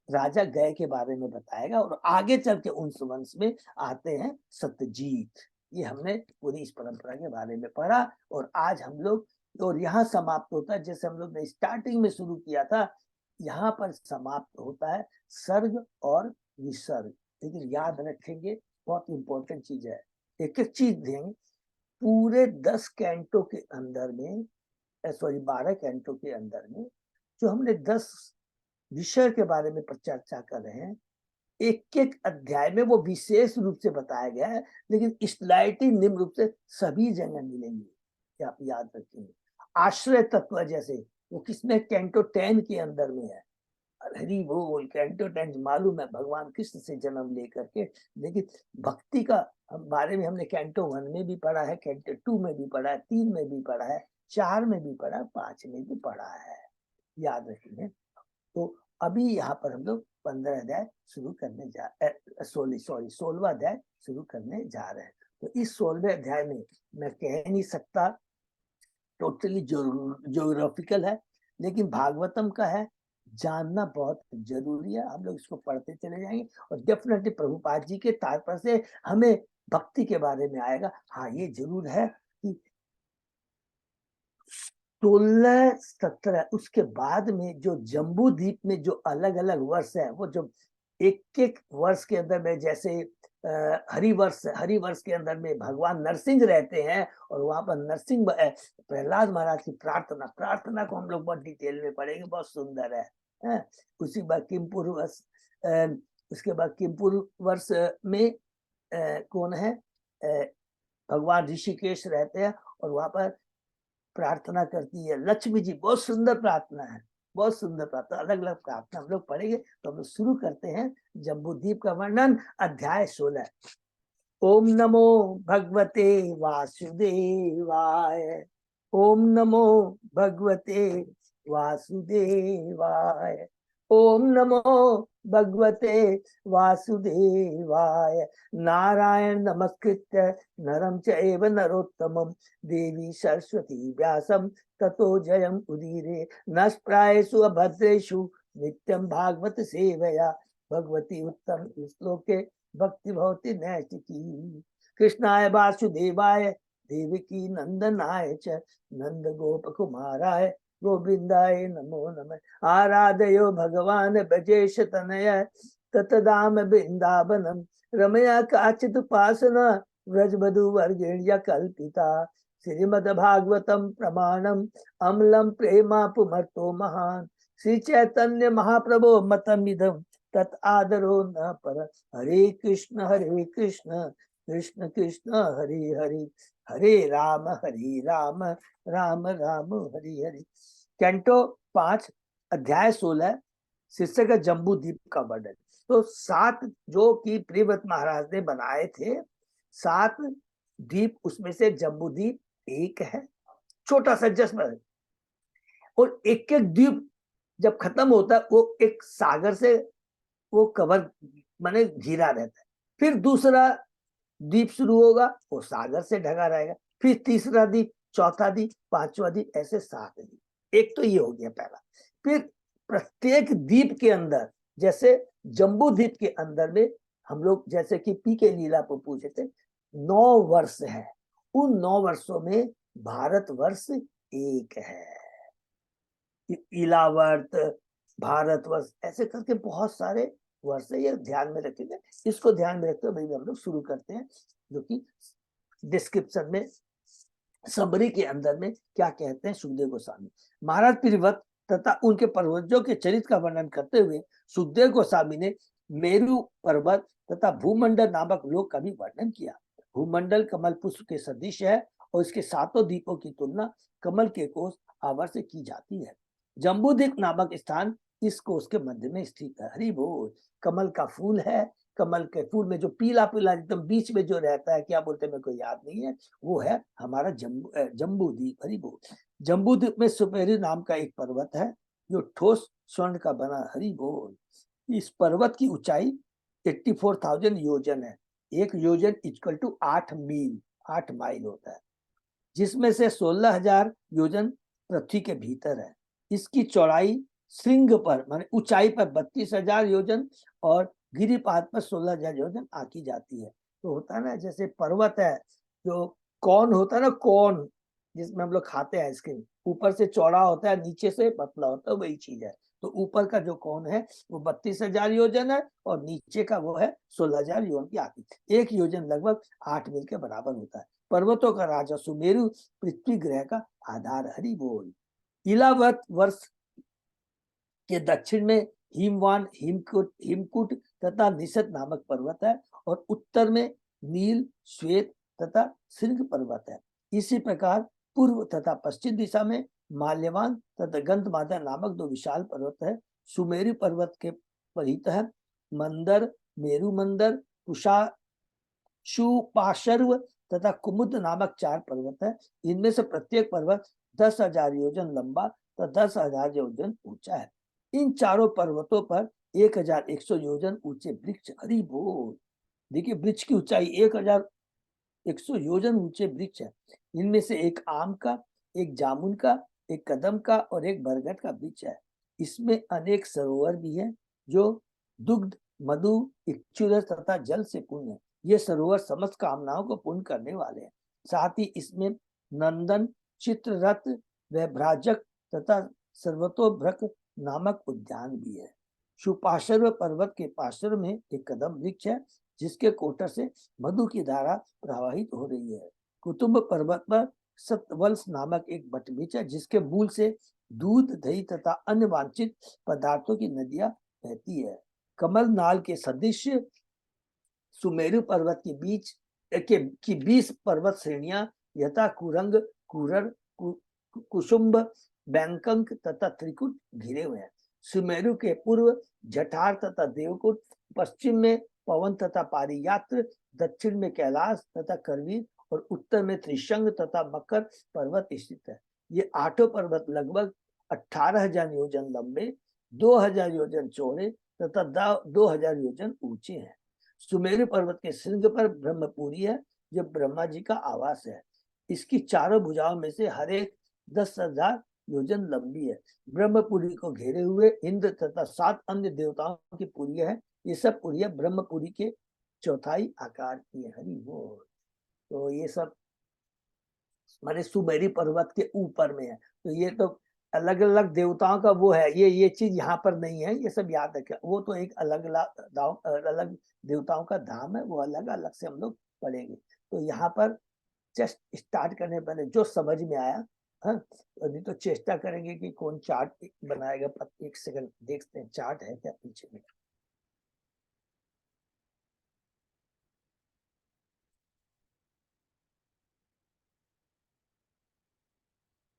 A: राजा गय के बारे में बताएगा। और आगे चल के उन वंश में आते हैं सत्यजीत। ये हमने पूरी इस परंपरा के बारे में पढ़ा। और आज हम लोग और यहाँ समाप्त होता है जैसे हम लोग ने स्टार्टिंग में शुरू किया था, यहाँ पर समाप्त होता है सर्ग और विसर्ग। लेकिन याद रखेंगे बहुत इंपॉर्टेंट चीज है, एक एक चीज देंगे। पूरे 10 कैंटो के अंदर में 12 कैंटो के अंदर में जो हमने 10 विषय के बारे में चर्चा कर रहे हैं, एक एक अध्याय में वो विशेष रूप से बताया गया है लेकिन स्लाइटली निम्न रूप से सभी जगह मिलेंगे। आप याद रखेंगे आश्रय तत्व जैसे वो किसमें कैंटो 10 के अंदर में है। हरि बोल। कैंटो 10 मालूम है भगवान कृष्ण से जन्म लेकर के, लेकिन भक्ति का बारे में हमने कैंटो 1 में भी पढ़ा है, कैंटो 2 में भी पढ़ा है, 3 में भी पढ़ा है, 4 में भी पढ़ा है, 5 में भी पढ़ा है। याद रखिए। तो अभी यहाँ पर हम लोग 15 अध्याय शुरू करने 16वां अध्याय शुरू करने जा रहे हैं। तो इस 16वें अध्याय में मैं कह नहीं सकता टोटली ज्योग्राफिकल है लेकिन भागवतम का है, जानना बहुत जरूरी है। हम लोग इसको पढ़ते चले जाएंगे और डेफिनेटली प्रभुपाद जी के तात्पर्य से हमें भक्ति के बारे में आएगा। हाँ ये जरूर है कि 16-17 उसके बाद में जो जम्बू द्वीप में जो अलग अलग वर्ष है वो जो एक एक वर्ष के अंदर में जैसे हरिवर्ष के अंदर में भगवान नरसिंह रहते हैं और वहां पर नरसिंह प्रहलाद महाराज की प्रार्थना को हम लोग बहुत डिटेल में पढ़ेंगे, बहुत सुंदर है। उसी बाद किमपुर वर्ष, उसके बाद किमपुर वर्ष में कौन है, भगवान ऋषिकेश रहते हैं और वहां पर प्रार्थना करती है लक्ष्मी जी। बहुत सुंदर प्रार्थना है, बहुत सुंदर प्रार्थना, अलग अलग प्रार्थना हम लोग पढ़ेंगे। तो हम लोग शुरू करते हैं जम्बूद्वीप का वर्णन, अध्याय 16। ओम नमो भगवते वासुदेवाय। ओम नमो भगवते वासुदेवाय। ओम नमो भगवते वासुदेवाय। नारायण नमस्कृत्य नरं चैव नरोत्तमं देवी सरस्वती व्यासं ततो जयम् उदीरे। नष्प्रायेषु अभद्रेषु नित्यं भागवत सेवया भगवती उत्तम श्लोके भक्ति भवति नैष्ठिकी। कृष्णाय वासुदेवाय देवकी नंदनाय च नंद गोप कुमाराय गोविंदाय नमो नमः। आराधयो भगवान ब्रजेश तनय ततदाम वृंदावनम रमया काचित उपासना व्रजवधु वर्गेण्य कल्पिता। श्रीमद्भागवतम प्रमाणम अम्लम प्रेमा पुमर्तो महान। श्री चैतन्य महाप्रभो मतमिदम तत् आदरो न पर। हरे कृष्ण कृष्ण कृष्ण हरे हरे हरे राम राम राम हरे हरे। कैंटो 5 अध्याय 16 शीर्षक है जम्बू द्वीप का वर्णन। तो 7 जो कि प्रियव्रत महाराज ने बनाए थे, 7 द्वीप, उसमें से जम्बू द्वीप एक है, छोटा सा जस्ट। और एक एक द्वीप जब खत्म होता है वो एक सागर से वो कवर माने घिरा रहता है। फिर दूसरा द्वीप शुरू होगा, वो सागर से ढका रहेगा। फिर तीसरा द्वीप, चौथा द्वीप, पांचवा द्वीप, ऐसे 7 द्वीप। एक तो ये हो गया पहला। फिर प्रत्येक द्वीप के अंदर, जैसे जम्बू द्वीप के अंदर में हम लोग जैसे कि पी के लीला पर पूछे थे, 9 वर्ष है। उन 9 वर्षों में भारतवर्ष एक है। इलावर्त, भारतवर्ष, ऐसे करके बहुत सारे वर्ष है, ये ध्यान में रखेंगे। इसको ध्यान में रखते हुए हम लोग शुरू करते हैं, जो कि डिस्क्रिप्शन में समरी के अंदर में क्या कहते हैं सुखदेव गोस्वामी। महाराज प्रियव्रत तथा उनके पूर्वजों के चरित्र का वर्णन करते हुए सुखदेव गोस्वामी ने मेरु पर्वत तथा भूमंडल नामक लोक का भी वर्णन किया। भूमंडल कमल पुष्प के सदृश है और इसके 7 द्वीपों की तुलना कमल के कोष आवर से की जाती है। जम्बूद्वीप नामक स्थान इस कोष के मध्य में स्थित है। हरि बोल। कमल का फूल है, कमल के फूल में जो पीला पीला एकदम बीच में जो रहता है, क्या बोलते हैं मेरे को याद नहीं है, वो है हमारा जम्बूद्वीप। हरि बोल। जम्बूद्वीप में सुमेरु नाम का एक पर्वत है जो ठोस स्वर्ण का बना। हरि बोल। इस पर्वत की ऊंचाई 84,000 योजन है। एक योजन इक्वल टू 8 मील, 8 माइल होता है, जिसमें से 16,000 योजन पृथ्वी के भीतर है। इसकी चौड़ाई श्रृंग पर माने ऊंचाई पर 32,000 योजन और गिरिपाद पर 16,000 योजन आकी जाती है। तो होता है ना, जैसे पर्वत है, जो कौन होता है ना, कौन जिसमें हम लोग खाते हैं आइसक्रीम, ऊपर से चौड़ा होता है, नीचे से पतला होता है, वही चीज है। तो ऊपर का जो कौन है वो 32,000 योजन है और नीचे का वो है 16,000 योजन की आकी। एक योजन लगभग 8 मील के बराबर होता है। पर्वतों का राजा सुमेरु पृथ्वी ग्रह का आधार। हरि बोल। इलावर्त वर्ष के दक्षिण में हिमवान, हिमकुट तथा निषद नामक पर्वत है और उत्तर में नील, श्वेत तथा श्रृंग पर्वत है। इसी प्रकार पूर्व तथा पश्चिम दिशा में माल्यवान तथा गंधमादन नामक 2 विशाल पर्वत है। सुमेरु पर्वत के परित है मंदर, मेरु मंदर, शुपाशर्व तथा कुमुद नामक 4 पर्वत है। इनमें से प्रत्येक पर्वत 10,000 योजन लंबा तथा 10,000 योजन ऊंचा है। इन चारों पर्वतों पर 1,100 योजन ऊंचे वृक्ष। हरि बोल। देखिए वृक्ष की ऊंचाई 1,100 योजन ऊंचे वृक्ष है। इनमें से एक आम का, एक जामुन का, एक कदम का और एक बरगद का वृक्ष है। इसमें अनेक सरोवर भी है जो दुग्ध, मधु, इक्षुरस तथा जल से पूर्ण है। ये सरोवर समस्त कामनाओं को पूर्ण करने वाले हैं। साथ ही इसमें नंदन, चित्ररथ व भ्राजक तथा सर्वतोभ्रक नामक उद्यान भी है। सुपार्श्व पर्वत के पार्श्व में एक कदम वृक्ष है जिसके कोटर से मधु की धारा प्रवाहित हो रही है। कुतुब पर्वत पर सतवल्स नामक एक वटवृक्ष है जिसके मूल से दूध, दही तथा अन्य वांछित पदार्थों की नदियां बहती है। कमल नाल के सदृश सुमेरु पर्वत के बीच की 20 पर्वत श्रेणियां यथा कुरंग, कुरर, कुसुम्ब, बैंकंक तथा त्रिकुट घिरे हुए हैं। सुमेरु के पूर्व जठार तथा देवकुट, पश्चिम में पवन तथा पारियात्र, दक्षिण में कैलाश तथा करवीर और उत्तर में त्रिशंग तथा मकर पर्वत स्थित है। ये 8 पर्वत लगभग 18,000 योजन लंबे, 2,000 योजन चौड़े तथा 2,000 योजन ऊंचे हैं। सुमेरु पर्वत के श्रृंग पर ब्रह्मपुरी है जो ब्रह्मा जी का आवास है। इसकी चारों भुजाओं में से हर एक 10,000 योजन लंबी है। ब्रह्मपुरी को घेरे हुए इंद्र तथा 7 अन्य देवताओं की पुरी है। ये सब पुरियां ब्रह्मपुरी के चौथाई आकार की है। हरि बोल। तो ये सब हमारे सुमेरी पर्वत के ऊपर में है। तो ये तो अलग अलग देवताओं का वो है, ये चीज यहाँ पर नहीं है, ये सब याद रखें। वो तो एक अलग अलग देवताओं का धाम है, वो अलग अलग से हम लोग पढ़ेंगे। तो यहाँ पर जस्ट स्टार्ट करने पहले जो समझ में आया, हाँ, अभी तो चेष्टा करेंगे कि कौन चार्ट बनाएगा। एक सेकंड देखते हैं चार्ट है क्या पीछे में।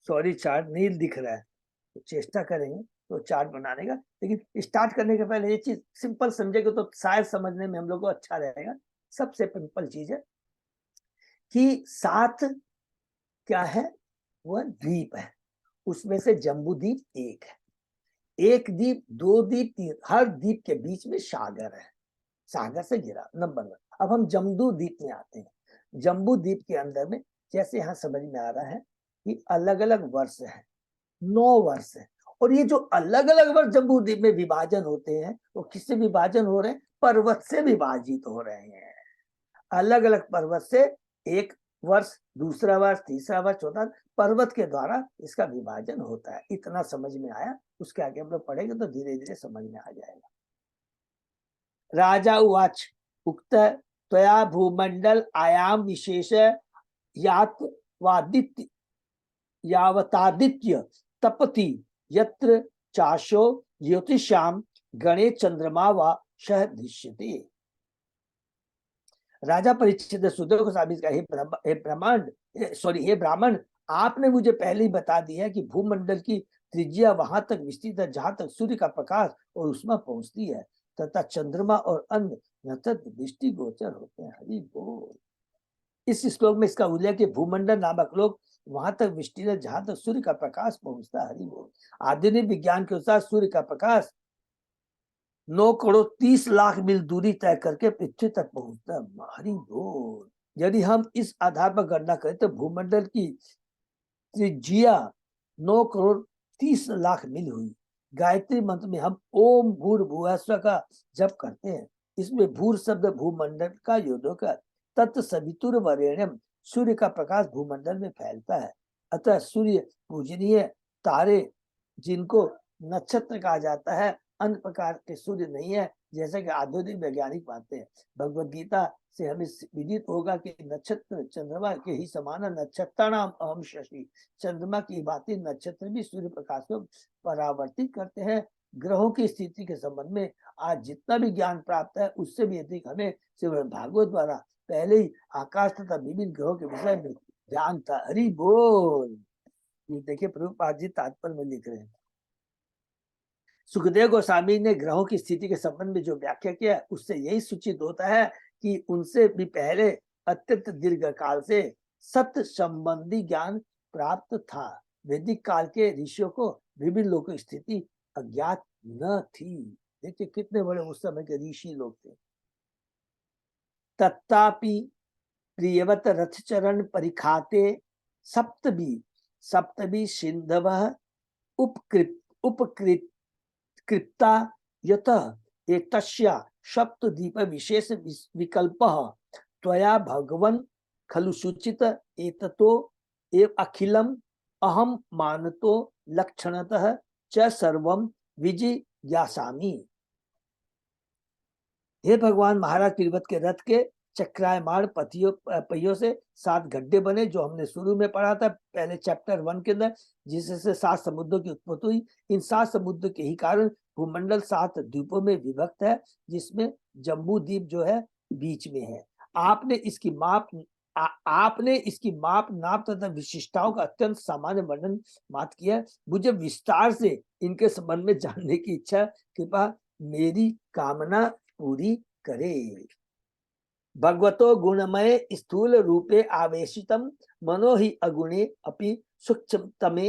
A: सॉरी चार्ट नहीं दिख रहा है, तो चेष्टा करेंगे तो चार्ट बनाने का। लेकिन स्टार्ट करने के पहले ये चीज सिंपल समझेंगे तो शायद समझने में हम लोग को अच्छा रहेगा। सबसे सिंपल चीज है कि 7 क्या है, वह द्वीप है, उसमें से जम्बू द्वीप एक है। एक द्वीप, 2 द्वीप, 3, हर द्वीप के बीच में सागर है, सागर से घिरा। नंबर 1। अब हम जम्बू द्वीप में आते हैं। जम्बू द्वीप के अंदर में जैसे यहाँ समझ में आ रहा है कि अलग अलग वर्ष है, 9 वर्ष है। और ये जो अलग अलग वर्ष जम्बू द्वीप में विभाजन होते हैं, वो किससे विभाजन हो रहे हैं? पर्वत से विभाजित हो रहे हैं। अलग अलग पर्वत से एक वर्ष, दूसरा वर्ष, तीसरा वर्ष, चौथा, पर्वत के द्वारा इसका विभाजन होता है। इतना समझ में आया। उसके आगे हम लोग पढ़ेंगे तो धीरे धीरे समझ में आ जाएगा। राजा उवाच उक्त त्वया भूमंडल आयाम विशेष यात्वादित्य यावतादित्य तपति यत्र चाशो ज्योतिषाम गणे चंद्रमा व शह दृश्यते। राजा परीक्षित ने सुदेव को साबित कहा, हे ब्रह्मांड, सॉरी हे ब्राह्मण, आपने मुझे पहले ही बता दिया कि भूमंडल की त्रिज्या वहां तक विस्तृत है जहां तक सूर्य का प्रकाश और उष्मा पहुंचती है, तथा चंद्रमा और अन्य नक्षत्र दृष्टि गोचर होते हैं। हरि बोल। इस श्लोक में इसका उल्लेख है, भूमंडल नामक लोग वहां तक विस्तृत है जहां तक सूर्य का प्रकाश पहुंचता है। हरि बोल। आधुनिक विज्ञान के अनुसार सूर्य का प्रकाश 9 करोड़ 30 लाख मील दूरी तय करके पृथ्वी तक पहुंचता है। हरि बोल। यदि हम इस आधार पर गणना करें तो भूमंडल की त्रिज्या 9 करोड़ 30 लाख मील हुई। गायत्री मंत्र में हम ओम भूर्भुवः स्वः का जप करते हैं। इसमें भूर शब्द भूमंडल का योद्योग है। तत् सवितुर्वरेण्यम, सूर्य का प्रकाश भूमंडल में फैलता है। अतः सूर्य पूजनीय तारे जिनको नक्षत्र कहा जाता है, अन्य प्रकार के सूर्य नहीं है, जैसे कि आधुनिक वैज्ञानिक मानते हैं। भगवद गीता से हमें विदित होगा कि नक्षत्र चंद्रमा के ही समान, नक्षत्राणाम अहम शशि। चंद्रमा की भांति नक्षत्र भी सूर्य प्रकाश को परावर्तित करते हैं। ग्रहों की स्थिति के संबंध में आज जितना भी ज्ञान प्राप्त है, उससे भी अधिक हमें श्रीमद् भागवत द्वारा पहले ही आकाश तथा विभिन्न ग्रहों के विषय में ज्ञान था। हरि बोल। ये देखिए प्रभुपाद जी तात्पर्य में लिख रहे हैं। सुखदेव गोस्वामी ने ग्रहों की स्थिति के संबंध में जो व्याख्या किया, उससे यही सूचित होता है कि उनसे भी पहले अत्यंत दीर्घ काल से सत्य संबंधी ज्ञान प्राप्त था। वैदिक काल के ऋषियों को विभिन्न लोगों की स्थिति अज्ञात न थी। देखिए कितने बड़े उस समय के ऋषि लोग थे। तत्तापि प्रियवत रथ चरण परिखाते सप्तभी सिंधव उपकृत कृप्ता यतः एतस्य सप्तद्वीप विशेष विकल्पः त्वया भगवन् खलु सूचित एततो एव अखिलम अहम मानतो लक्षणतः च सर्वं विजिज्ञासामि। हे भगवान, महाराज तिरुवत के रथ के चक्रायमान पहियों से 7 गड्ढे बने, जो हमने शुरू में पढ़ा था पहले चैप्टर 1 के अंदर, जिससे 7 समुद्रों की उत्पत्ति हुई। इन 7 समुद्र के ही कारण भूमंडल 7 द्वीपों में विभक्त है, जिसमें जम्बू द्वीप जो है बीच में है। आपने इसकी माप नाप तथा विशिष्टताओं का अत्यंत सामान्य वर्णन मात्र किया। मुझे विस्तार से इनके संबंध में जानने की इच्छा, कृपा मेरी कामना पूरी करे। भगवतो गुणमय स्थूल रूपे आवेशितम मनो ही अगुणे अपि सूक्ष्मतमे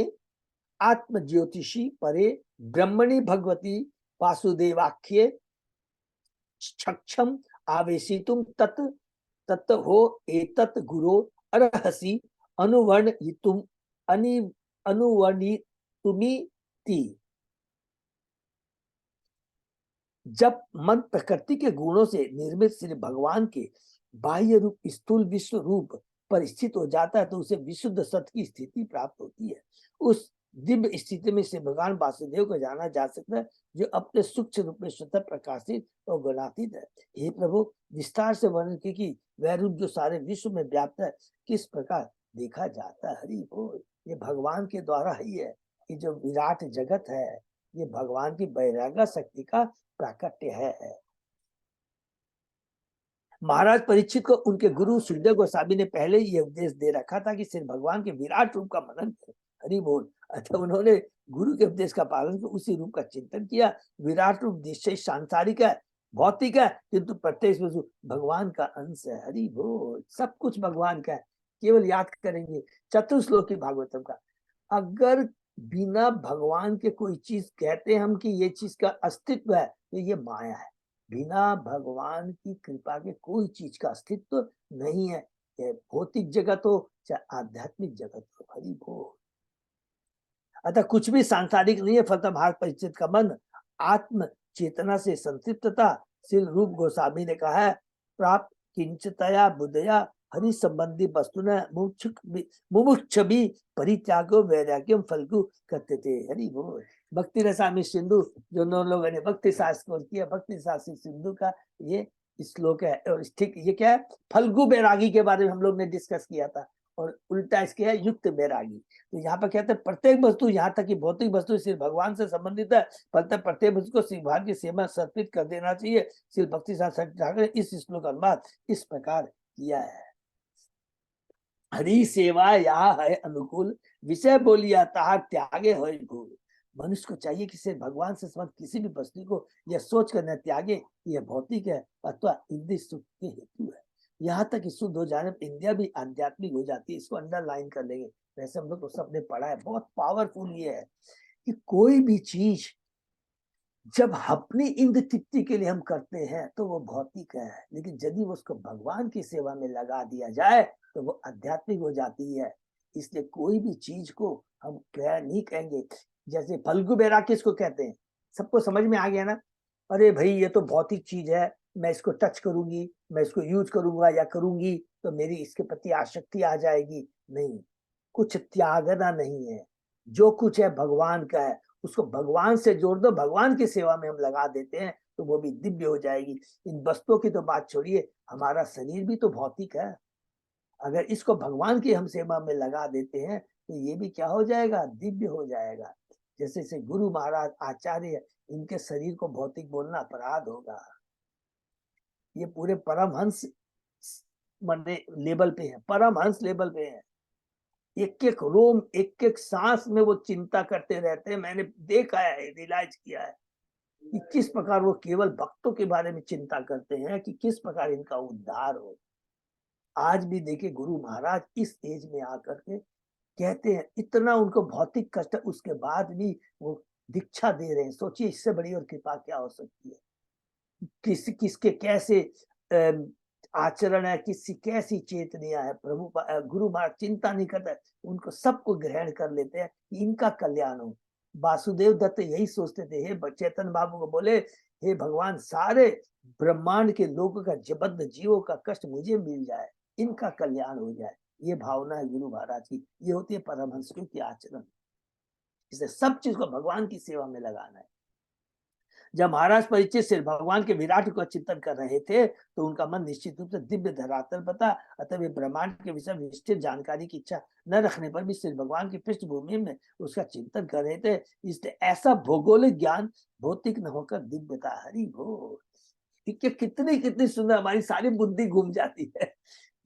A: आत्म ज्योतिषी परे ब्रह्मणि भगवती वासुदेवाख्ये क्षक्षम आवेशितुम तत् तत् हो एतत् गुरो अर्हसि अनुवर्णितुम अनुवर्णितुमिति। जब मन प्रकृति के गुणों से निर्मित श्री भगवान के बाह्य रूप स्थूल विश्व रूप परिस्थित हो जाता है तो उसे विशुद्ध सत्य की स्थिति प्राप्त होती है। उस दिव्य स्थिति में से भगवान वासुदेव को जाना जा सकता है, जो अपने सूक्ष्म रूप में स्वतः प्रकाशित और गुणातीत है। हे प्रभु, विस्तार से वर्णन की कि वह रूप जो सारे विश्व में व्याप्त है किस प्रकार देखा जाता है। हरि बोल। ये भगवान के द्वारा ही है। ये जो विराट जगत है, ये भगवान की वैराग्य शक्ति का प्राकट्य है। महाराज परीक्षित को उनके गुरु सुखदेव गोस्वामी ने पहले ये उपदेश दे रखा था कि सिर्फ भगवान के विराट रूप का मनन करें। हरि बोल। अतः उन्होंने गुरु के उपदेश का पालन कर उसी रूप का चिंतन किया। विराट रूप निश्चय सांसारिक है, भौतिक है, किंतु प्रत्येक वस्तु भगवान का अंश है। हरि बोल। सब कुछ भगवान का है। केवल याद करेंगे चतुर्श्लोकी भागवतम का, अगर बिना भगवान के कोई चीज कहते हैं हम कि ये चीज का अस्तित्व है, तो ये माया है। बिना भगवान की कृपा के कोई चीज का अस्तित्व नहीं है, चाहे भौतिक जगत हो चाहे आध्यात्मिक जगत हो। हरि बोल। अतः कुछ भी सांसारिक नहीं है। फलतः भारत परिचित का मन आत्म चेतना से संतृप्तता श्री रूप गोस्वामी ने कहा है, प्राप्त किंचतया बुद्धया हरि संबंधी वस्तु न मुमुक्ष भी परित्यागो वैराग्यम फलगु कहते थे। हरि बोल। भक्ति रसामी सिंधु, जो नौ लोगों ने भक्ति शास्त्र किया, भक्ति शास्त्री सिंधु का ये श्लोक है। और ठीक ये क्या है, फल्गु बैरागी के बारे में हम लोग ने डिस्कस किया था, और उल्टा इसके है युक्त बैरागी। तो यहाँ पर कहते हैं प्रत्येक वस्तु, यहाँ तक कि भौतिक वस्तु सिर्फ भगवान से संबंधित है, फलतः प्रत्येक वस्तु को श्री भगवान की सेवा समर्पित कर देना चाहिए। श्री भक्ति शास्त्र इस श्लोक का अनुवाद इस प्रकार किया है। हरि सेवा यह है अनुकूल, विषय बोलिया तार त्यागे हो भूल। मनुष्य को चाहिए कि सिर्फ भगवान से संबंध किसी भी वस्तु को यह सोच कर न त्यागे यह भौतिक है अथवा इंद्रिय सुख के हेतु है। यहाँ तक कि शुद्ध हो जाने पर इंद्रिया भी आध्यात्मिक हो जाती है। इसको अंडरलाइन कर लेंगे, वैसे हम लोग तो सबने पढ़ा है। बहुत पावरफुल ये है कि कोई भी चीज जब अपनी इंद्र तृप्ति के लिए हम करते हैं तो वो भौतिक है, लेकिन यदि उसको भगवान की सेवा में लगा दिया जाए तो वो आध्यात्मिक हो जाती है। इसलिए कोई भी चीज को हम नहीं कहेंगे। जैसे फल्गु बैराग किसको कहते हैं, सबको समझ में आ गया ना। अरे भाई ये तो भौतिक चीज है, मैं इसको टच करूंगी, मैं इसको यूज करूंगा या करूंगी तो मेरी इसके प्रति आसक्ति आ जाएगी। नहीं, कुछ त्यागना नहीं है। जो कुछ है भगवान का है, उसको भगवान से जोड़ दो, भगवान की सेवा में हम लगा देते हैं तो वो भी दिव्य हो जाएगी। इन वस्तुओं की तो बात छोड़िए, हमारा शरीर भी तो भौतिक है। अगर इसको भगवान की हम सेवा में लगा देते हैं तो ये भी क्या हो जाएगा, दिव्य हो जाएगा। जैसे से गुरु महाराज आचार्य, इनके शरीर को भौतिक बोलना अपराध होगा। ये पूरे परमहंस लेवल पे है, परमहंस लेवल पे है। एक एक रोम, एक एक सांस में वो चिंता करते रहते हैं। मैंने देखा है, रियलाइज किया है कि किस प्रकार वो केवल भक्तों के बारे में चिंता करते हैं कि किस प्रकार इनका उद्धार हो। आज भी देखिए गुरु महाराज इस एज में आकर के कहते हैं, इतना उनको भौतिक कष्ट, उसके बाद भी वो दीक्षा दे रहे हैं। सोचिए इससे बड़ी और कृपा क्या हो सकती है। किसके कैसे आचरण है, किसकी कैसी चेतनिया है। प्रभु गुरु महाराज चिंता नहीं करते, उनको सबको ग्रहण कर लेते हैं कि इनका कल्याण हो। वासुदेव दत्त यही सोचते थे। हे चेतन बाबू को बोले, हे भगवान, सारे ब्रह्मांड के लोगों का, जबद्ध जीवों का कष्ट मुझे मिल जाए, इनका कल्याण हो जाए। ये भावना है गुरु महाराज की। ये होती है परमहंसों की आचरण। इसे सब चीज को भगवान की सेवा में लगाना है। जब महाराज परिचित सिर्फ भगवान के विराट को चिंतन कर रहे थे तो उनका मन निश्चित रूप से दिव्य धरातल पर था। अतः वे ब्रह्मांड के विषय विस्तृत जानकारी की इच्छा न रखने पर भी सिर्फ भगवान की पृष्ठभूमि में उसका चिंतन कर रहे थे। इसलिए ऐसा भौगोलिक ज्ञान भौतिक न होकर दिव्यता। हरि बोल। कितनी कितनी सुंदर हमारी सारी बुद्धि घूम जाती है।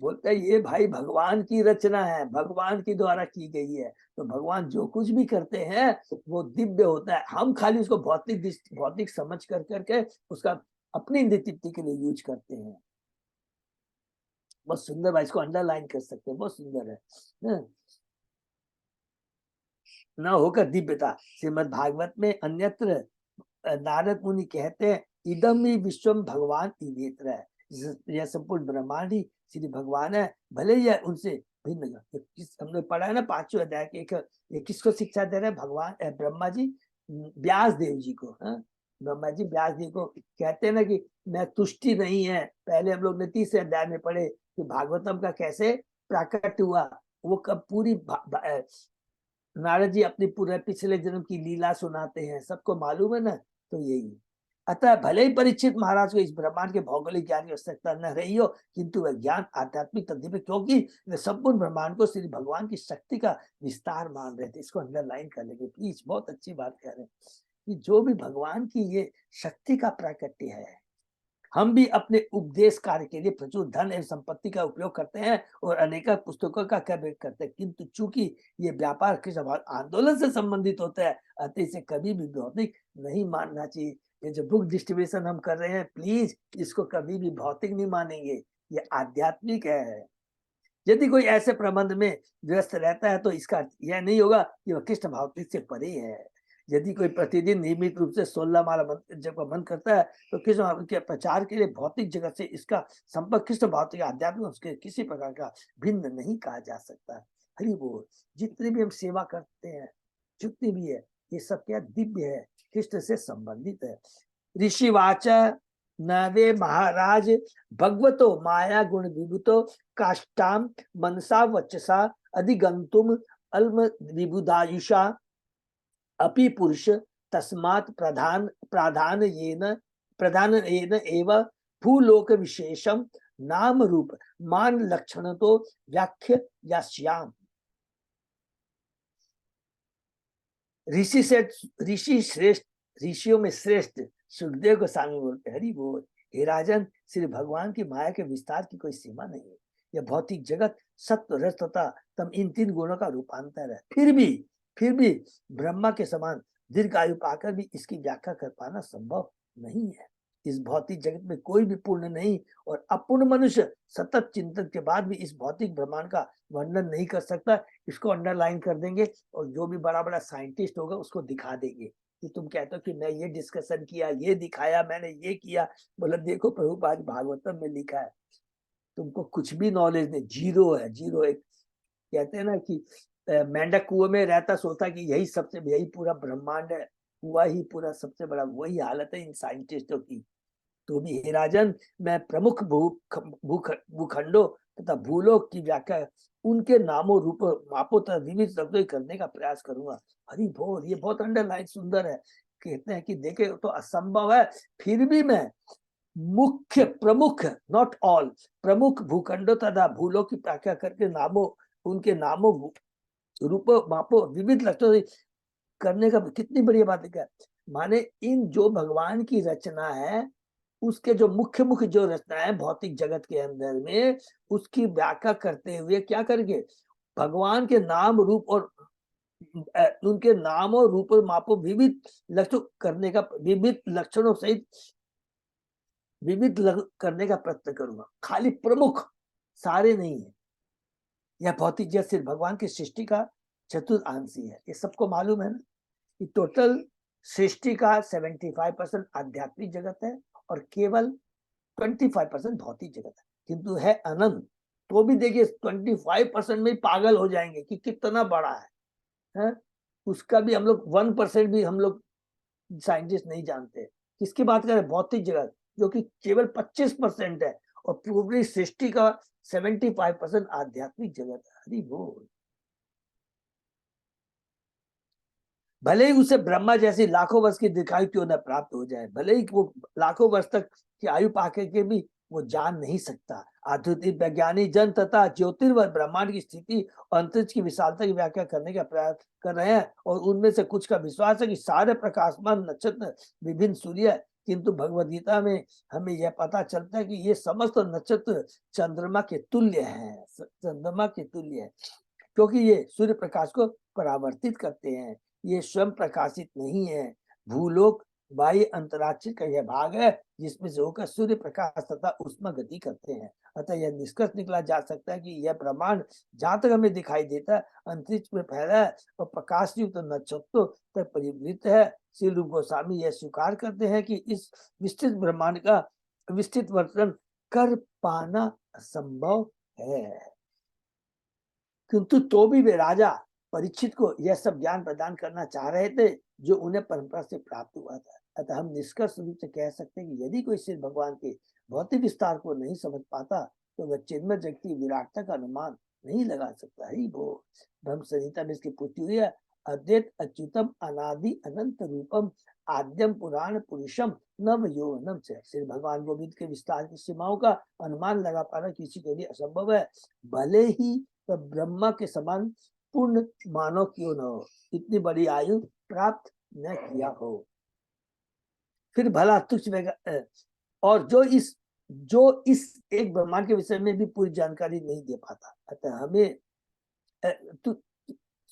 A: बोलते हैं ये भाई भगवान की रचना है, भगवान की द्वारा की गई है, तो भगवान जो कुछ भी करते हैं वो दिव्य होता है। हम खाली उसको भौतिक समझ कर करके उसका अपनी तृप्ति के लिए यूज करते हैं। बहुत सुंदर भाई, इसको अंडरलाइन कर सकते हैं, बहुत सुंदर है। न होकर दिव्यता। श्रीमद् भागवत में अन्यत्र नारद मुनि कहते हैं, इदम ही विश्वम भगवान इवेत्र है। यह संपूर्ण ब्रह्मांड ही श्री भगवान है, भले ही उनसे भिन्न। हमने पढ़ा है ना 5वें अध्याय के, किसको शिक्षा दे रहे हैं भगवान, ब्रह्मा जी व्यास देव जी को। ब्रह्मा जी व्यास जी को कहते हैं ना कि मैं तुष्टि नहीं है। पहले हम लोग ने 30वें अध्याय में पढ़े कि भागवतम का कैसे प्राकट्य हुआ, वो कब पूरी नारद जी अपनी पूरे पिछले जन्म की लीला सुनाते हैं, सबको मालूम है ना। तो यही, अतः भले ही परीक्षित महाराज को इस ब्रह्मांड के भौगोलिक ज्ञान की आवश्यकता न रही हो, किंतु वह ज्ञान आध्यात्मिक तथ्य पे, क्योंकि वे संपूर्ण ब्रह्मांड को श्री भगवान की शक्ति का विस्तार मान रहे थे। इसको अंडरलाइन कर लेंगे प्लीज, बहुत अच्छी बात कह रहे हैं कि जो भी भगवान की ये शक्ति का प्राकट्य है, हम भी अपने उपदेश कार्य के लिए प्रचुर धन एवं संपत्ति का उपयोग करते हैं और अनेक पुस्तकों का क्रय करते हैं, किंतु चूंकि ये व्यापार के आंदोलन से संबंधित होता है, अतः इसे कभी भी भौतिक नहीं मानना चाहिए। ये जो बुक डिस्ट्रीब्यूशन हम कर रहे हैं, प्लीज इसको कभी भी भौतिक नहीं मानेंगे, ये आध्यात्मिक है। यदि कोई ऐसे प्रबंध में व्यस्त रहता है तो इसका यह नहीं होगा कि वह कृष्ण भौतिक से परे है। यदि कोई प्रतिदिन नियमित रूप से 16 माला जब मन करता है तो कृष्ण के प्रचार के लिए भौतिक जगत से इसका संपर्क कृष्ण भौतिक आध्यात्मिक उसके किसी प्रकार का भिन्न नहीं कहा जा सकता। हरि बोल। जितनी भी हम सेवा करते हैं, जितनी भी है, ये सब क्या दिव्य है, कृष्ण से संबंधित है। ऋषिवाच नवे महाराज भगवतो माया गुण विभूतो काष्टाम मनसा वचसा अधिगंतुम अल्म विबुधायुषा अपि पुरुष तस्मात् प्रधान येन एव भूलोक विशेषम नाम रूप मान लक्षण तो व्याख्य यास्याम। ऋषि से ऋषि श्रेष्ठ, ऋषियों में श्रेष्ठ सुखदेव को सामने बोलते, हरि बोल। हे राजन, श्री भगवान की माया के विस्तार की कोई सीमा नहीं है। यह भौतिक जगत सत्व रज तथा तम इन तीन गुणों का रूपांतर है। फिर भी ब्रह्मा के समान दीर्घ आयु पाकर भी इसकी व्याख्या कर पाना संभव नहीं है। इस भौतिक जगत में कोई भी पूर्ण नहीं और अपूर्ण मनुष्य सतत चिंतन के बाद भी इस भौतिक ब्रह्मांड का वर्णन नहीं कर सकता। इसको अंडरलाइन कर देंगे और जो भी बड़ा बड़ा साइंटिस्ट होगा उसको दिखा देंगे कि तुम कहते हो कि मैं ये डिस्कशन किया, ये दिखाया, मैंने ये किया। बोला देखो प्रभुपाद भागवतम में लिखा है, तुमको कुछ भी नॉलेज नहीं, जीरो है, जीरो। एक कहते हैं ना कि मेंढक कुएं में रहता सोता कि यही पूरा ब्रह्मांड है, हुआ ही पूरा सबसे बड़ा, वही हालत है इन साइंटिस्टों की। तो भी हे राजन, मैं प्रमुख भूखंडों तथा भूलोक की व्याख्या उनके नामों रूपों मापों तथा विविध शब्दों करने का प्रयास करूंगा। हरि बोल। ये बहुत अंडरलाइन सुंदर है। कहते हैं कि देखे तो असंभव है, फिर भी मैं मुख्य प्रमुख, नॉट ऑल, प्रमुख भूखंडों तथा भूलोक की व्याख्या करके नामों, उनके नामों रूपों मापों विविध लक्षणों करने का, कितनी बढ़िया बात है। क्या माने, इन जो भगवान की रचना है उसके जो मुख्य मुख्य जो रचना है भौतिक जगत के अंदर में, उसकी व्याख्या करते हुए क्या करेंगे, भगवान के नाम रूप और उनके नाम और रूप और मापो विविध लक्षण करने का, विविध लक्षणों सहित विविध करने का प्रयत्न करूंगा। खाली प्रमुख, सारे नहीं है। यह भौतिक जगत सिर्फ भगवान की सृष्टि का चतुर्थांशी है। ये सबको मालूम है ना कि टोटल सृष्टि का 75% आध्यात्मिक जगत है और केवल 25% भौतिक जगत है, किंतु है अनंत। तो भी देखिए 25% में पागल हो जाएंगे कि कितना बड़ा है? उसका भी हम लोग 1% भी हम लोग साइंटिस्ट नहीं जानते। किसकी बात करें? भौतिक जगत, जो कि केवल 25% है और पूरी सृष्टि का 75% आध्यात्मिक जगत है। हरि बोल। भले ही उसे ब्रह्मा जैसी लाखों वर्ष की दीर्घायु क्यों न प्राप्त हो जाए, भले ही वो लाखों वर्ष तक की आयु पाके के भी वो जान नहीं सकता। आधुनिक वैज्ञानिक जन तथा ज्योतिर्वय ब्रह्मांड की स्थिति और अंतरिक्ष की विशालता की व्याख्या करने का प्रयास कर रहे हैं और उनमें से कुछ का विश्वास है कि सारे प्रकाशमान नक्षत्र विभिन्न सूर्य, किंतु भगवद गीता में हमें यह पता चलता है कि ये समस्त नक्षत्र चंद्रमा के तुल्य है, चंद्रमा के तुल्य है, क्योंकि ये सूर्य प्रकाश को परावर्तित करते हैं। ये स्वयं प्रकाशित नहीं है। भूलोक बाह्य अंतराक्ष का यह भाग है जिसमें से होकर सूर्य प्रकाश तथा उष्मा गति करते हैं। अतः यह निष्कर्ष निकला जा सकता है कि यह ब्रह्मांड जहां तक हमें दिखाई देता है अंतरिक्ष में फैला है और प्रकाश युक्त नक्षत्रों तक परिवृत है। श्री रूप गोस्वामी यह स्वीकार करते हैं कि इस विस्तृत ब्रह्मांड का विस्तृत वर्णन कर पाना असंभव है, किंतु तो भी वे राजा परीक्षित को यह सब ज्ञान प्रदान करना चाह रहे थे जो उन्हें परंपरा से प्राप्त हुआ था। अतः हम निष्कर्ष रूप से कह सकते हैं कि यदि कोई श्री भगवान के भौतिक विस्तार को नहीं समझ पाता तो वह चिन्मय जगत की विराटता का अनुमान नहीं लगा सकता है। वो ब्रह्म संहिता में इसकी पुष्टि हुई है। अद्वैत अच्युतम अनादि अनंत रूपम आद्यम पुराण पुरुषम नव यौवनम से। श्री भगवान गोविंद के विस्तार की सीमाओं का अनुमान लगा पाना किसी के लिए असंभव है, भले ही तो ब्रह्मा के समान पूर्ण मानव क्यों न हो, इतनी बड़ी आयु प्राप्त न किया हो। फिर भला तुच्छ और जो इस एक ब्रह्मांड के विषय में भी पूरी जानकारी नहीं दे पाता, अतः हमें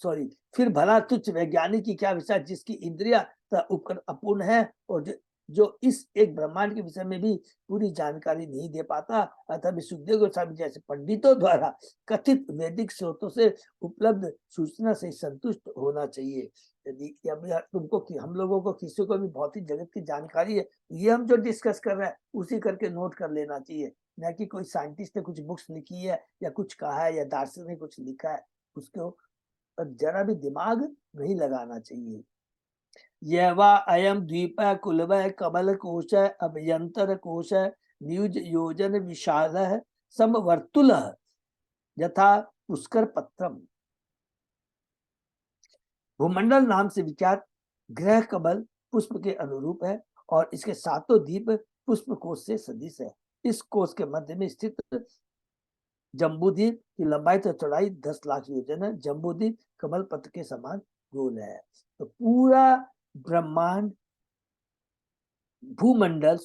A: सॉरी फिर भला तुच्छ वैज्ञानिक की क्या विषय जिसकी इंद्रिया उपकरण अपूर्ण है और जो इस एक ब्रह्मांड के विषय में भी पूरी जानकारी नहीं दे पाता, अतः सुखदेव गोस्वामी जैसे पंडितों द्वारा कथित वैदिक स्रोतों से उपलब्ध सूचना से संतुष्ट होना चाहिए। यदि तुमको हम लोगों को किसी को भी भौतिक जगत की जानकारी है, ये हम जो डिस्कस कर रहे हैं उसी करके नोट कर लेना चाहिए, न कि कोई साइंटिस्ट ने कुछ बुक्स लिखी है या कुछ कहा है या दार्शनिक ने कुछ लिखा है उसको जरा भी दिमाग नहीं लगाना चाहिए। यह वा अयम द्वीप कुलव कमल कोश अभ्यंतर कोश न्यूज योजन विशाल समवर्तुल यथा पुष्कर पत्रम। भूमंडल नाम से विख्यात ग्रह कमल पुष्प के अनुरूप है और इसके सातों द्वीप पुष्प कोश से सदृश है। इस कोश के मध्य में स्थित जम्बूद्वीप की लंबाई तो चौड़ाई 10 लाख योजन है। जम्बूद्वीप कमल पत्र के समान गोल है। तो पूरा ब्रह्मांड भूमंडल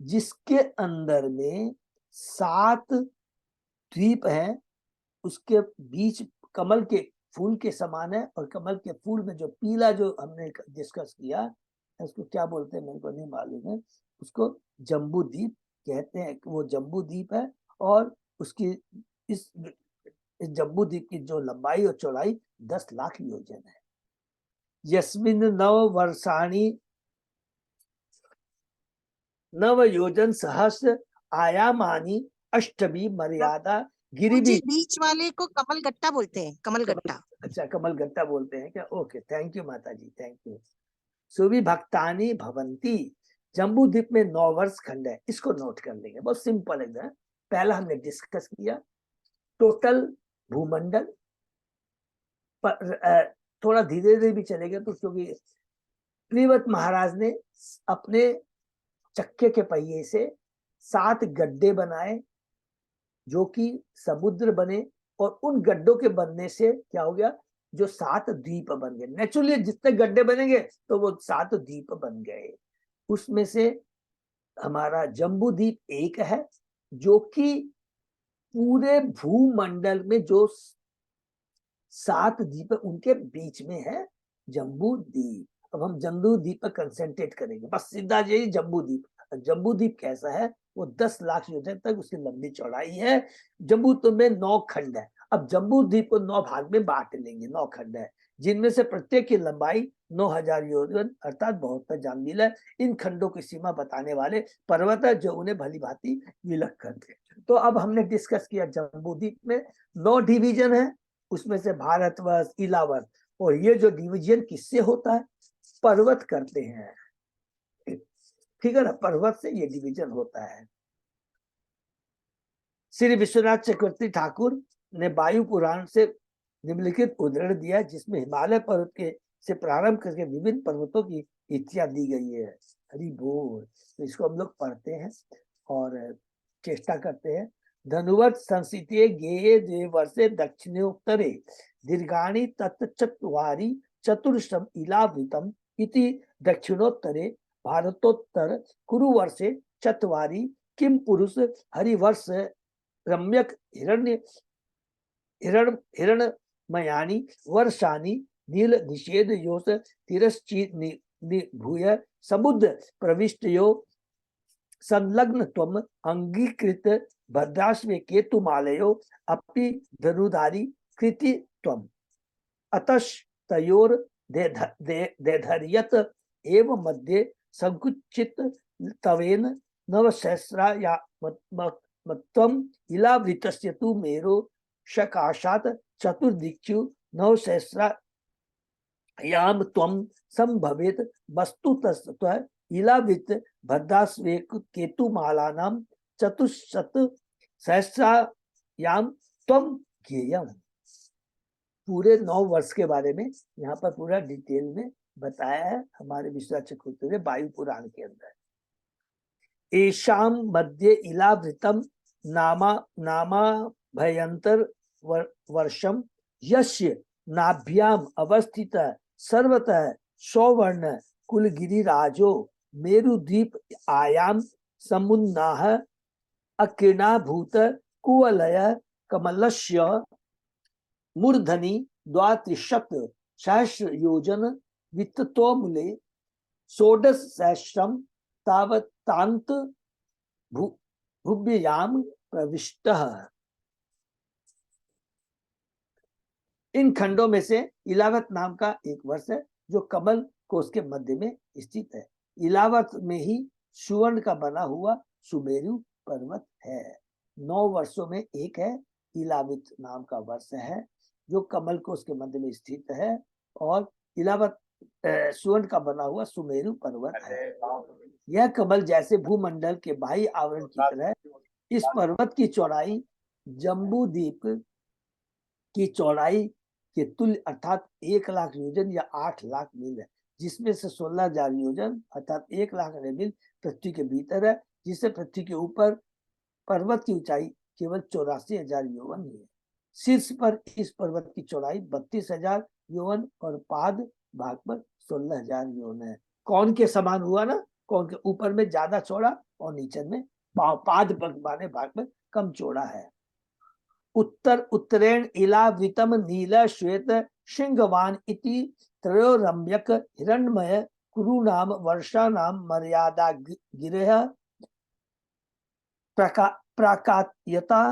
A: जिसके अंदर में 7 द्वीप हैं, उसके बीच कमल के फूल के समान है और कमल के फूल में जो पीला जो हमने डिस्कस किया उसको क्या बोलते हैं मेरे को नहीं मालूम है, उसको जम्बूद्वीप कहते हैं। वो जम्बूद्वीप है और उसकी इस जम्बूद्वीप की जो लंबाई और चौड़ाई 10 लाख योजन है। यस्मिन नव योजन सहस्र आयामानी अष्टमी मर्यादा गिरिबी।
B: बीच वाले को कमल गट्टा बोलते हैं, कमल गट्टा।
A: अच्छा कमल गट्टा बोलते हैं क्या? ओके थैंक यू माता जी, थैंक यू। सुभी भक्तानी भवंती। जम्बूद्वीप में 9 वर्ष खंड है, इसको नोट कर लेंगे, बहुत सिंपल है। पहला हमने डिस्कस किया टोटल भूमंडल पर, थोड़ा धीरे धीरे भी चलेगा तो क्योंकि प्रियव्रत महाराज ने अपने चक्के के पहिए से 7 गड्ढे बनाए जो कि समुद्र बने और उन गड्ढों के बनने से क्या हो गया, जो 7 द्वीप बन गए। नेचुरली जितने गड्ढे बनेंगे तो वो 7 द्वीप बन गए। उसमें से हमारा जम्बूद्वीप एक है जो कि पूरे भूमंडल में जो 7 द्वीप उनके बीच में है जम्बूद्वीप। अब हम जम्बूद्वीप पर कंसंट्रेट करेंगे, बस सीधा यही जम्बूद्वीप। जम्बूद्वीप कैसा है, वो 10 लाख योजन तक उसकी लंबी चौड़ाई है। जम्बूद्वीप में 9 खंड है। अब जम्बूद्वीप को 9 भाग में बांट लेंगे, 9 खंड है जिनमें से प्रत्येक की लंबाई 9000 योजन अर्थात 72 जाममील है। इन खंडों की सीमा बताने वाले पर्वत है जो उन्हें भली भांति विलग करते हैं। तो अब हमने डिस्कस किया जम्बूद्वीप में 9 डिवीजन है, उसमें से भारतवर्ष, इलावर्ष, और ये जो डिवीजन किससे होता है, पर्वत करते हैं, ठीक है ना, पर्वत से ये डिवीजन होता है। श्री विश्वनाथ चक्रवर्ती ठाकुर ने वायु पुराण से निम्नलिखित उदाहरण दिया जिसमें हिमालय पर्वत के से प्रारंभ करके विभिन्न पर्वतों की इतिहास दी गई है। हरि बोल। तो इसको हम लोग पढ़ते हैं और चेष्टा करते हैं। धनुवत संस्थिते गेये द्वे वर्षे दक्षिणोत्तरे दीर्घाणि तत्चत्वारि चतुर्शम इलावृतम इति दक्षिणोत्तरे भारतोत्तर कुरुवर्षे चत्वारि किम पुरुष हरिवर्ष रम्यक हिरणमयानि वर्षानि नील निषेध योष तिरश्चिभूय समुद्र प्रविष्टयो संलग्न त्वम अंगीकृत भद्राश्वे केतुमालयो अपि धनुधारी कृति त्वम अतस्तयोर देधर्यत एव मध्ये संकुचित तवेन नवसहस्राया त्वम इलावृतस्य तु मेरो शकाशात् चतुर्दिक्षु नवसहस्रायाम त्वम संभवेत वस्तुतः इलावृत भद्राश्वे केतुमालानां चतुश्शत सहस्रायाम त्वम ज्ञेयम्। पूरे 9 वर्ष के बारे में यहाँ पर पूरा डिटेल में बताया है हमारे विश्वनाथ चक्रवर्ती ने वायु पुराण के अंदर। एशाम मध्य इलावृतम नामा भयंतर वर्षम यस्य नाभ्याम अवस्थित सर्वतः सौवर्ण कुलगिरिराजो मेरुद्वीप आयाम समुन्नाह अकिर्णाभूत कुवलय कमलस्य मूर्धनि द्वात्रिशत सहस्र योजन वित्तोमूले षोडश सहस्रम तावतांत भुव्याम प्रविष्टः। इन खंडों में से इलावत नाम का एक वर्ष है जो कमल कोष के मध्य में स्थित है। इलावत में ही सुवर्ण का बना हुआ सुमेरु पर्वत है। 9 वर्षों में एक है, इलावत नाम का वर्ष है जो कमल कोष के मध्य में स्थित है और इलावत सुवर्ण का बना हुआ सुमेरु पर्वत है। यह कमल जैसे भूमंडल के बाह्य आवरण की तरह इस पर्वत की चौड़ाई जम्बू द्वीप की चौड़ाई के तुल्य अर्थात 1 लाख योजन या 8 लाख मील है, जिसमें से 16,000 योजन अर्थात 1 लाख मील पृथ्वी के भीतर है, जिससे पृथ्वी के ऊपर पर्वत की ऊंचाई केवल 84,000 योवन ही है। शीर्ष पर इस पर्वत की चौड़ाई 32,000 योवन और पाद भाग पर 16,000 योवन है। कौन के समान हुआ ना, कौन के ऊपर में ज्यादा चौड़ा और नीचे में पाद बाने भाग में कम चौड़ा है। उत्तरेण इलावृतम नील श्वेत सिंहवान इति त्रयोरम्यक हिरण्मय कुरु नाम वर्षा नाम मर्यादा गिरह प्राकात्यता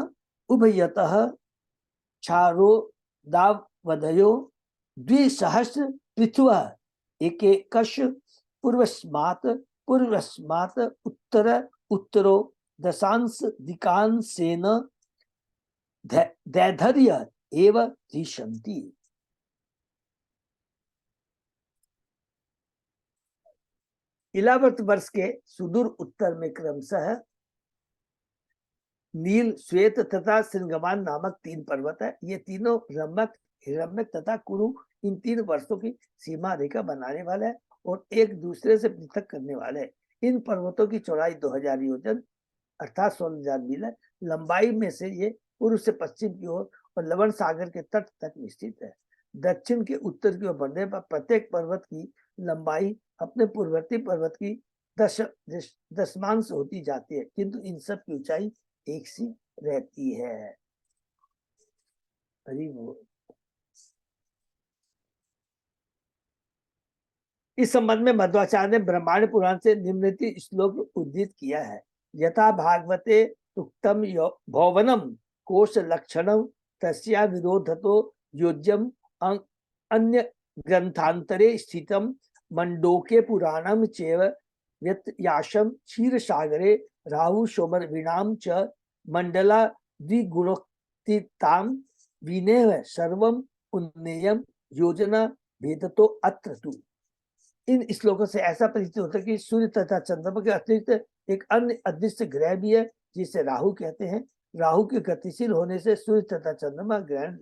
A: उभयतः क्षारो दावदयो द्विसहस्र पृथ्वा एकैकश पूर्वस्मात् उत्तरो दशांश दिकांशेन दैर्ध्य एव दृश्यन्ति। इलावत वर्ष के सुदूर उत्तर में क्रमशः नील श्वेत तथा सिंहवान नामक 3 पर्वत है। ये तीनों रम्यक हिरण्मय तथा कुरु इन 3 वर्षों की सीमा रेखा बनाने वाले हैं और एक दूसरे से पृथक करने वाले हैं। इन पर्वतों की चौड़ाई 2000 योजन अर्थात 16,000 मील है। लंबाई में से ये पूर्व से पश्चिम की ओर और लवण सागर के तट तक स्थित है। दक्षिण के उत्तर की ओर बढ़ने पर प्रत्येक पर्वत की लंबाई अपने पूर्ववर्ती पर्वत की दशमांश होती जाती है, किंतु इन सब की ऊंचाई एक सी रहती है। हरि बोल। इस संबंध में मध्वाचार्य ने ब्रह्मांड पुराण से निम्नलिखित श्लोक उद्धृत किया है। यथा भागवते उक्तम भौवनम कोश लक्षणम तस्या विरोधतो योज्यम अन्य ग्रंथांतरे स्थितम मंडोके पुराणम चैव यत्याशम क्षीरसागरे राहु सोमर वीणाम च मंडला द्विगुणोक्तिताम विनेह सर्वम उन्नेयम योजना भेदतो अत्र तु। इन श्लोकों से ऐसा प्रतीत होता है कि सूर्य तथा चंद्रमा के अतिरिक्त एक अन्य अदृश्य ग्रह भी है जिसे राहु कहते हैं। राहु के गतिशील होने से सूर्य तथा चंद्रमा ग्रहण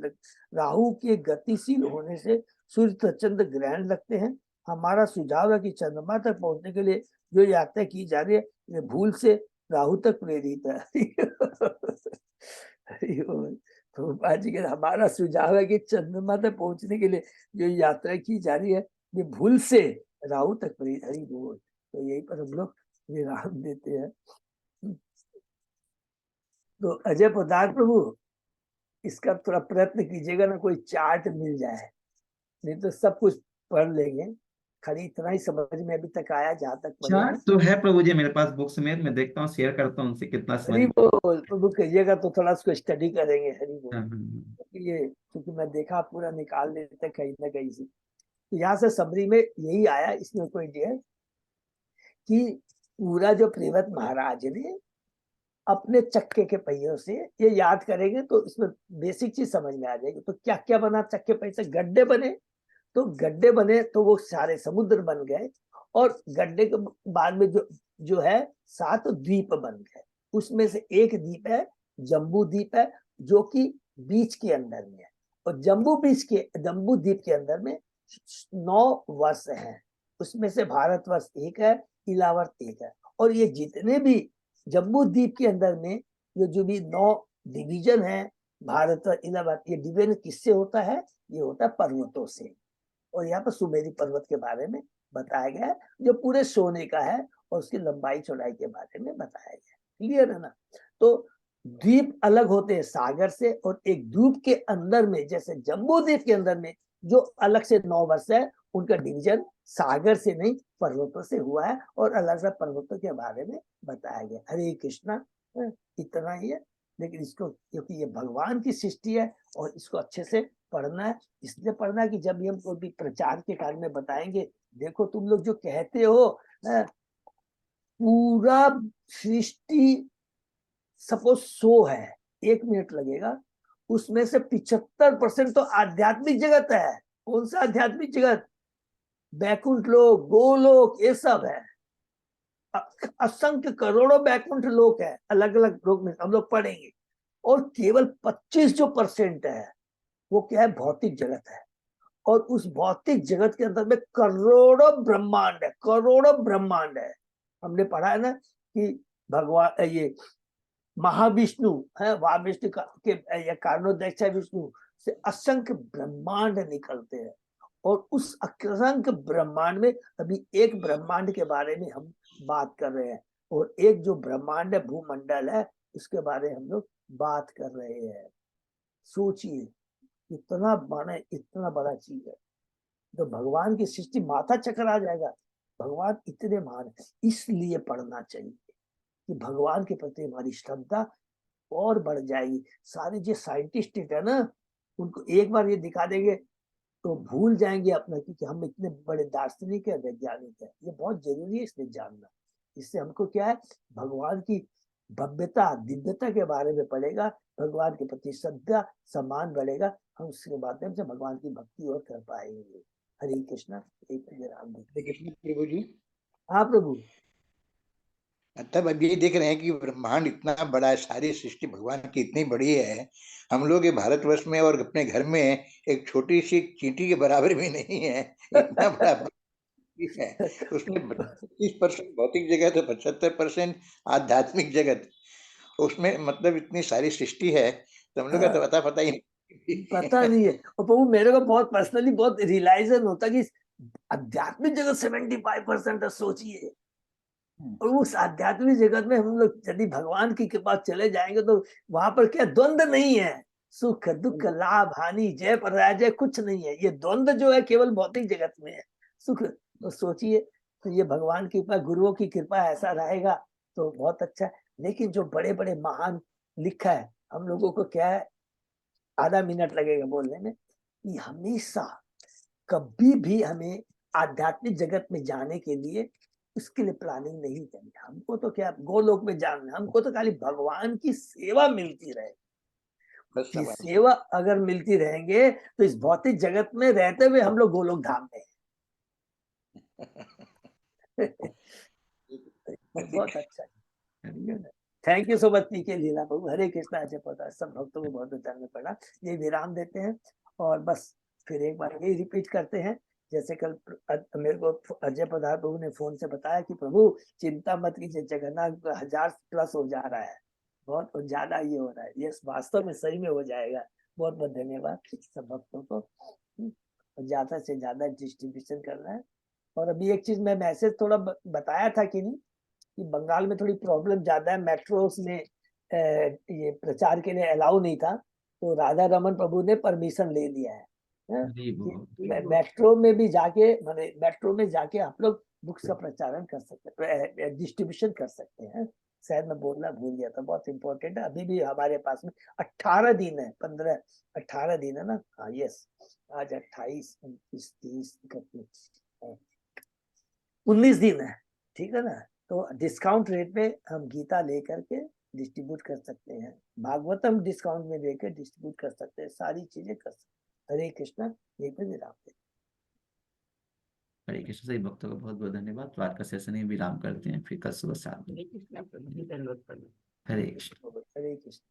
A: राहु के गतिशील होने से सूर्य तथा चंद्र ग्रहण लगते हैं। हमारा सुझाव है कि चंद्रमा तक पहुंचने के लिए जो यात्रा की जा रही है ये भूल से राहु तक प्रेरित है। तो जी के हमारा सुझाव है कि चंद्रमा तक पहुंचने के लिए जो यात्रा की जा रही है ये भूल से राहु तक प्रेरित। हरि बोल। तो यही पर हम लोग विराम देते हैं। तो अजय पदार्थ प्रभु इसका थोड़ा प्रयत्न कीजिएगा ना, कोई चार्ट मिल जाए, नहीं तो सब कुछ पढ़ लेंगे। खाली इतना ही समझ में अभी तक आया जहाँ तक
C: चार्ट तो है प्रभु जी मेरे पास बुक्स में, मैं देखता हूँ, शेयर करता हूँ उनसे कितना समझ।
A: हरि बोल प्रभु कहिएगा तो थोड़ा उसको स्टडी करेंगे। हरि बोल। ये क्योंकि मैं देखा पूरा निकाल लेते कहीं ना कहीं से। तो यहाँ से समरी में यही आया। इसमें कोई है कि पूरा जो प्रेवत महाराज ने अपने चक्के के पहियों से ये याद करेंगे तो इसमें बेसिक चीज समझ में आ जाएगी। तो क्या क्या बना चक्के पहिए से? गड्ढे बने, तो गड्ढे बने तो वो सारे समुद्र बन गए और गड्ढे के बाद में जो है 7 द्वीप बन गए। उसमें से एक द्वीप है जम्बू द्वीप है जो कि बीच के अंदर में है, और जम्बू द्वीप के अंदर में 9 वर्ष हैं। उसमें से भारतवर्ष एक है, इलावर्त एक है, और ये जितने भी जम्बू द्वीप के अंदर में ये जो भी 9 डिवीजन है, भारत और इलाहाबाद, ये डिवीजन किससे होता है? ये होता है पर्वतों से। और यहाँ पर सुमेरी पर्वत के बारे में बताया गया है, जो पूरे सोने का है, और उसकी लंबाई चौड़ाई के बारे में बताया गया है। क्लियर है ना? तो द्वीप अलग होते हैं सागर से, और एक द्वीप के अंदर में, जैसे जम्बू द्वीप के अंदर में जो अलग से 9 वर्ष है, उनका डिवीजन सागर से नहीं, पर्वतों से हुआ है, और अलग से पर्वतों के बारे में बताया गया। हरे कृष्णा, इतना ही है। लेकिन इसको, क्योंकि ये भगवान की सृष्टि है और इसको अच्छे से पढ़ना है, इसलिए पढ़ना है कि जब भी हम कोई भी प्रचार के कार्य में बताएंगे, देखो तुम लोग जो कहते हो पूरा सृष्टि सपोज 100 है, 1 मिनट लगेगा, उसमें से 75% तो आध्यात्मिक जगत है। कौन सा आध्यात्मिक जगत? बैकुंठ लोक, गोलोक, ये सब है। असंख्य करोड़ों बैकुंठ लोक है, अलग अलग लोक में हम लोग पढ़ेंगे। और केवल 25% है वो क्या है? भौतिक जगत है। और उस भौतिक जगत के अंदर में करोड़ों ब्रह्मांड है, करोड़ों ब्रह्मांड है। हमने पढ़ा है ना कि भगवान ये महाविष्णु है, महाविष्णु के कारणोदक्ष विष्णु से असंख्य ब्रह्मांड निकलते हैं। और उस असंख्य ब्रह्मांड में अभी एक ब्रह्मांड के बारे में हम बात कर रहे हैं, और एक जो ब्रह्मांड है, भूमंडल है, उसके बारे में हम लोग बात कर रहे हैं। सोचिए, इतना बड़ा चीज है। तो भगवान की सृष्टि, माथा चक्कर आ जाएगा। भगवान इतने महान है, इसलिए पढ़ना चाहिए कि भगवान के प्रति हमारी श्रद्धा और बढ़ जाएगी। सारे जो साइंटिस्ट है ना, उनको एक बार ये दिखा देंगे तो भूल जाएंगे अपना कि हम इतने बड़े दार्शनिक है, वैज्ञानिक है। ये बहुत जरूरी है इसलिए जानना। इससे हमको क्या है? भगवान की भव्यता, दिव्यता के बारे में पड़ेगा, भगवान के प्रति श्रद्धा, सम्मान बढ़ेगा। हम उसके माध्यम से भगवान की भक्ति और कर पाएंगे। हरे कृष्णा। एक राम।
D: हरे कृष्ण प्रभु जी।
A: हाँ प्रभु।
D: तब अब ये देख रहे हैं कि ब्रह्मांड इतना बड़ा है, सारी सृष्टि भगवान की इतनी बड़ी है, हम लोग ये भारतवर्ष में और अपने घर में एक छोटी सी चींटी के बराबर भी नहीं है, इतना बड़ा है। उसमें 25% भौतिक जगत है, 75% आध्यात्मिक जगत। उसमें मतलब इतनी सारी सृष्टि है, तो हम लोग का तो पता ही नहीं।
A: पता नहीं है। और प्रभु मेरे को बहुत पर्सनली बहुत रियलाइजेशन होता कि आध्यात्मिक जगत 75% है, सोचिए। और उस आध्यात्मिक जगत में हम लोग यदि भगवान की कृपा चले जाएंगे तो वहां पर क्या द्वंद्व नहीं है, सुख दुख लाभ हानि जय पराजय कुछ नहीं है। ये द्वंद्व जो है केवल भौतिक जगत में है। सुख, तो सोचिए, तो ये भगवान की कृपा, गुरुओं की कृपा ऐसा रहेगा तो बहुत अच्छा है। लेकिन जो बड़े बड़े महान लिखा है, हम लोगों को क्या है, आधा मिनट लगेगा बोलने में, कि हमेशा कभी भी हमें आध्यात्मिक जगत में जाने के लिए उसके लिए प्लानिंग नहीं करनी। हमको तो क्या गोलोक में जानना, हमको तो खाली भगवान की सेवा मिलती रहे। की सेवा अगर मिलती रहेंगे तो इस भौतिक जगत में रहते हुए हम लोग गोलोक धाम में बहुत अच्छा। थैंक यू सो मच पीके लीला प्रभु। हरे कृष्णा। अजय पता सब भक्तों को बहुत धन्यवाद पड़ा। ये विराम देते हैं और बस फिर एक बार यही रिपीट करते हैं। जैसे कल मेरे को अजय पदार प्रभु ने फोन से बताया कि प्रभु चिंता मत कीजिए, जगन्नाथ 1000+ हो जा रहा है, बहुत ज्यादा ये हो रहा है। ये वास्तव में सही में हो जाएगा। बहुत बहुत धन्यवाद सब भक्तों को। ज्यादा से ज्यादा डिस्ट्रीब्यूशन करना है। और अभी एक चीज मैं मैसेज थोड़ा बताया था कि नहीं, कि बंगाल में थोड़ी प्रॉब्लम ज्यादा है, मेट्रोस में ये प्रचार के लिए अलाउ नहीं था, तो राधा रमन प्रभु ने परमिशन ले लिया है मेट्रो में भी जाके, माने मेट्रो में जाके आप लोग बुक्स का प्रचारण कर सकते हैं, डिस्ट्रीब्यूशन कर सकते हैं। शायद मैं बोलना भूल गया था, बहुत इंपॉर्टेंट है। अभी भी हमारे पास में 18 दिन है, 18 दिन है ना। हाँ यस, आज 28, 29, 30, 31, 19 दिन है, ठीक है ना। तो डिस्काउंट रेट पे हम गीता लेकर के डिस्ट्रीब्यूट कर सकते हैं, भागवतम डिस्काउंट में लेकर डिस्ट्रीब्यूट कर सकते हैं, सारी चीजें कर सकते हैं। हरे कृष्णा। यही पे विराम देते।
C: हरे कृष्ण। सही भक्तों का बहुत बहुत धन्यवाद। तो आज का सेशन ही विराम करते हैं, फिर कल सुबह 7 बजे।
B: हरे कृष्णा प्रभु जी, दंडवत प्रणाम।
C: हरे कृष्ण।
A: हरे कृष्ण।